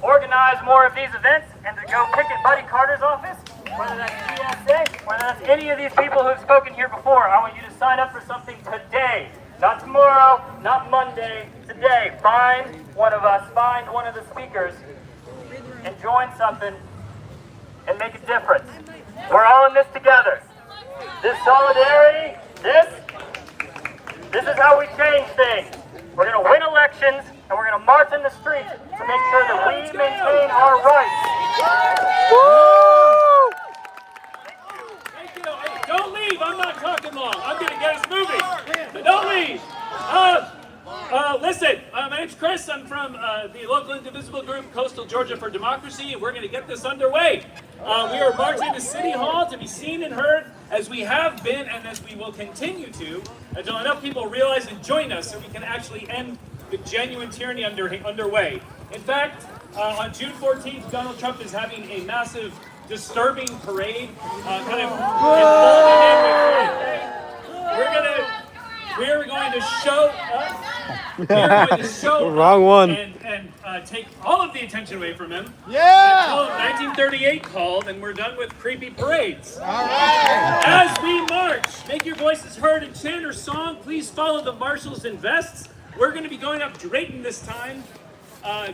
organize more of these events and to go picket Buddy Carter's office, whether that's GSA, whether that's any of these people who have spoken here before. I want you to sign up for something today. Not tomorrow, not Monday, today. Find one of us, find one of the speakers, and join something and make a difference. We're all in this together. This solidarity, this is how we change things. We're going to win elections, and we're going to march in the streets to make sure that we maintain our rights. Thank you. Hey, don't leave. I'm not talking long. I'm going to get us moving. So don't leave. Listen, my name's Chris. I'm from the local indivisible group, Coastal Georgia for Democracy, and we're going to get this underway. We are marching to City Hall to be seen and heard as we have been and as we will continue to, until enough people realize and join us so we can actually end the genuine tyranny underway. In fact, on June 14th, Donald Trump is having a massive, disturbing parade, kind of we're going to show Wrong one. and take all of the attention away from him. Yeah! Until 1938 called, and we're done with creepy parades. All right. As we march, make your voices heard and chant our song. Please follow the marshals in vests. We're going to be going up Drayton this time,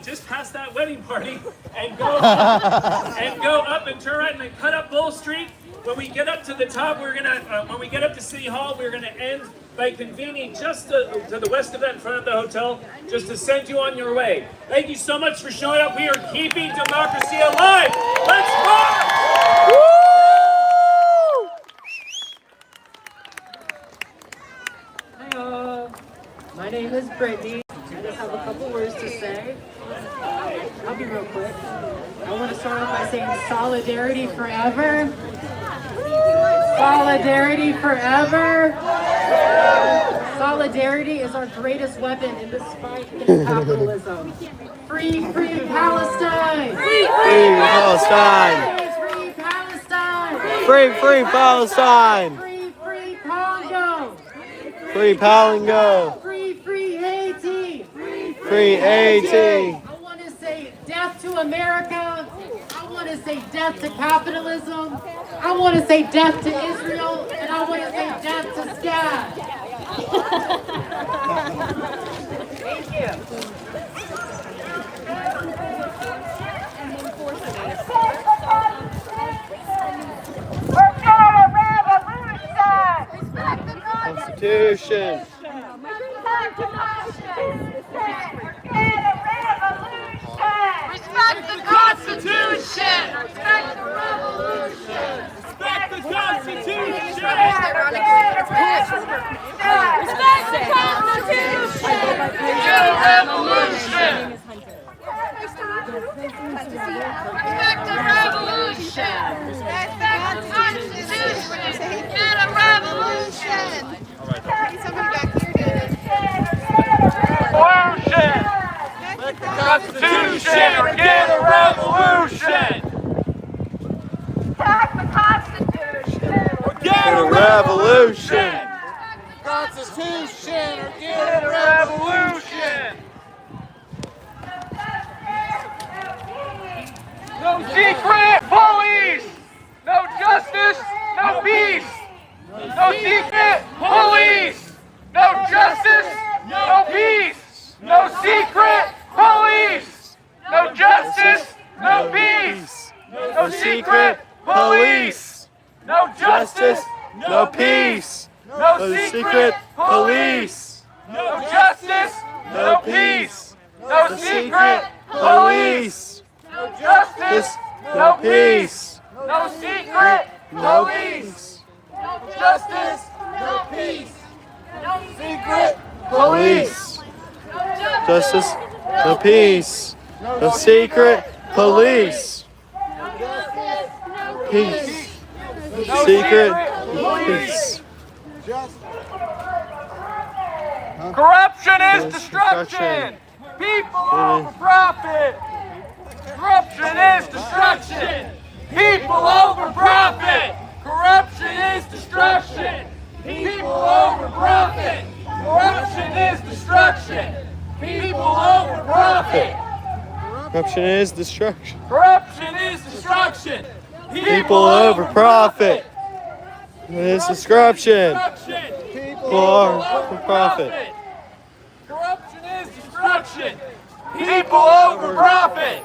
just past that wedding party, and go up and turn right and then cut up Bull Street. When we get up to the top, when we get up to City Hall, we're gonna end by convening just to the west of that in front of the hotel, just to send you on your way. Thank you so much for showing up. We are keeping democracy alive. Let's march! Hi, my name is Brittany. I just have a couple words to say. I'll be real quick. I want to start off by saying solidarity forever. Solidarity forever. Solidarity is our greatest weapon in this fight against capitalism. Free, free Palestine! Free, free Palestine! Free Palestine! Free, free Palestine! Free, free Congo! Free Palingo! Free, free Haiti! Free Haiti! I want to say death to America. I want to say death to capitalism. I want to say death to Israel. And I want to say death to SCAD. Thank you. We're gonna revolution! Respect the Constitution! Respect the Constitution! Respect the revolution! Respect the Constitution! Respect the Constitution! Get a revolution! Respect the revolution! Respect the Constitution! Get a revolution! Somebody back here did it. Revolution! Constitution or get a revolution! Attack the Constitution! Or get a revolution! Constitution or Get a revolution! No secret police! No justice, no peace! No secret police! No justice, no peace! No secret police! No justice, no peace! No secret police! No justice, no peace! No secret police! No justice, no peace! No secret police! No justice, no peace! No secret police! No justice, no peace! No secret police! Justice, no peace. No secret police. Peace. Secret peace. Corruption is destruction. People over profit. Corruption is destruction. People over profit. Corruption is destruction. People over profit. Corruption is destruction. People over profit. Corruption is destruction. Corruption is destruction. People over profit. It is destruction. People over profit. Corruption is destruction. People over profit.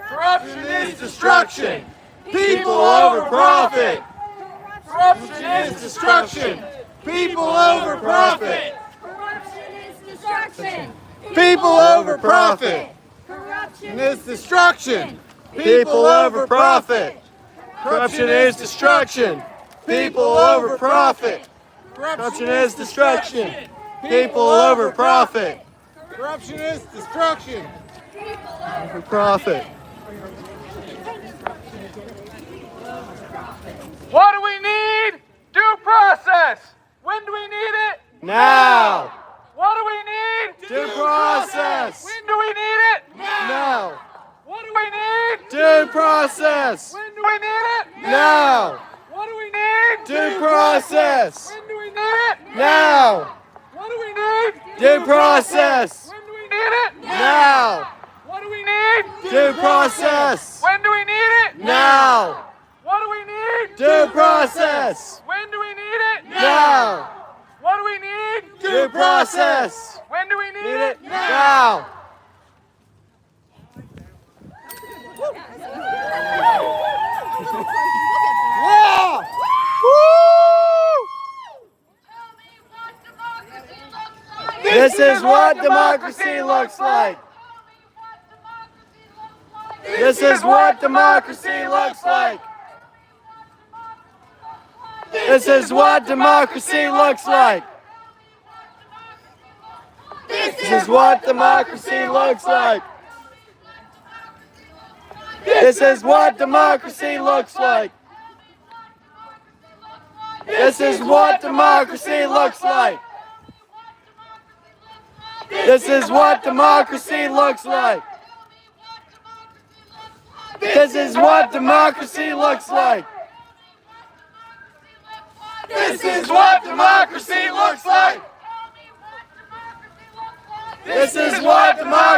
Corruption is destruction. People over profit. Corruption is destruction. People over profit. destruction. People over profit. Corruption is destruction. People over profit. Corruption is destruction. People over profit. Corruption is destruction. People over profit. Corruption is destruction. Over profit. What do we need? Due process. When do we need it? Now. What do we need? Due process. When do we need it? Now. What do we need? Due process. When do we need it? Now. What do we need? Due process. When do we need it? Now. What do we need? Due process. When do we need it? Now. What do we need? Due process. When do we need it? Now. What do we need? Due process. When do we need it? Now. What do we need? Due process. When do we need it? Now. Yeah! Woo! This is what democracy looks like. This is what democracy looks like. This is what democracy looks like. This is what democracy looks like. This is what democracy looks like. This is what democracy looks like. This is what democracy looks like. This is what democracy looks like. This is what democracy looks like. This is what democracy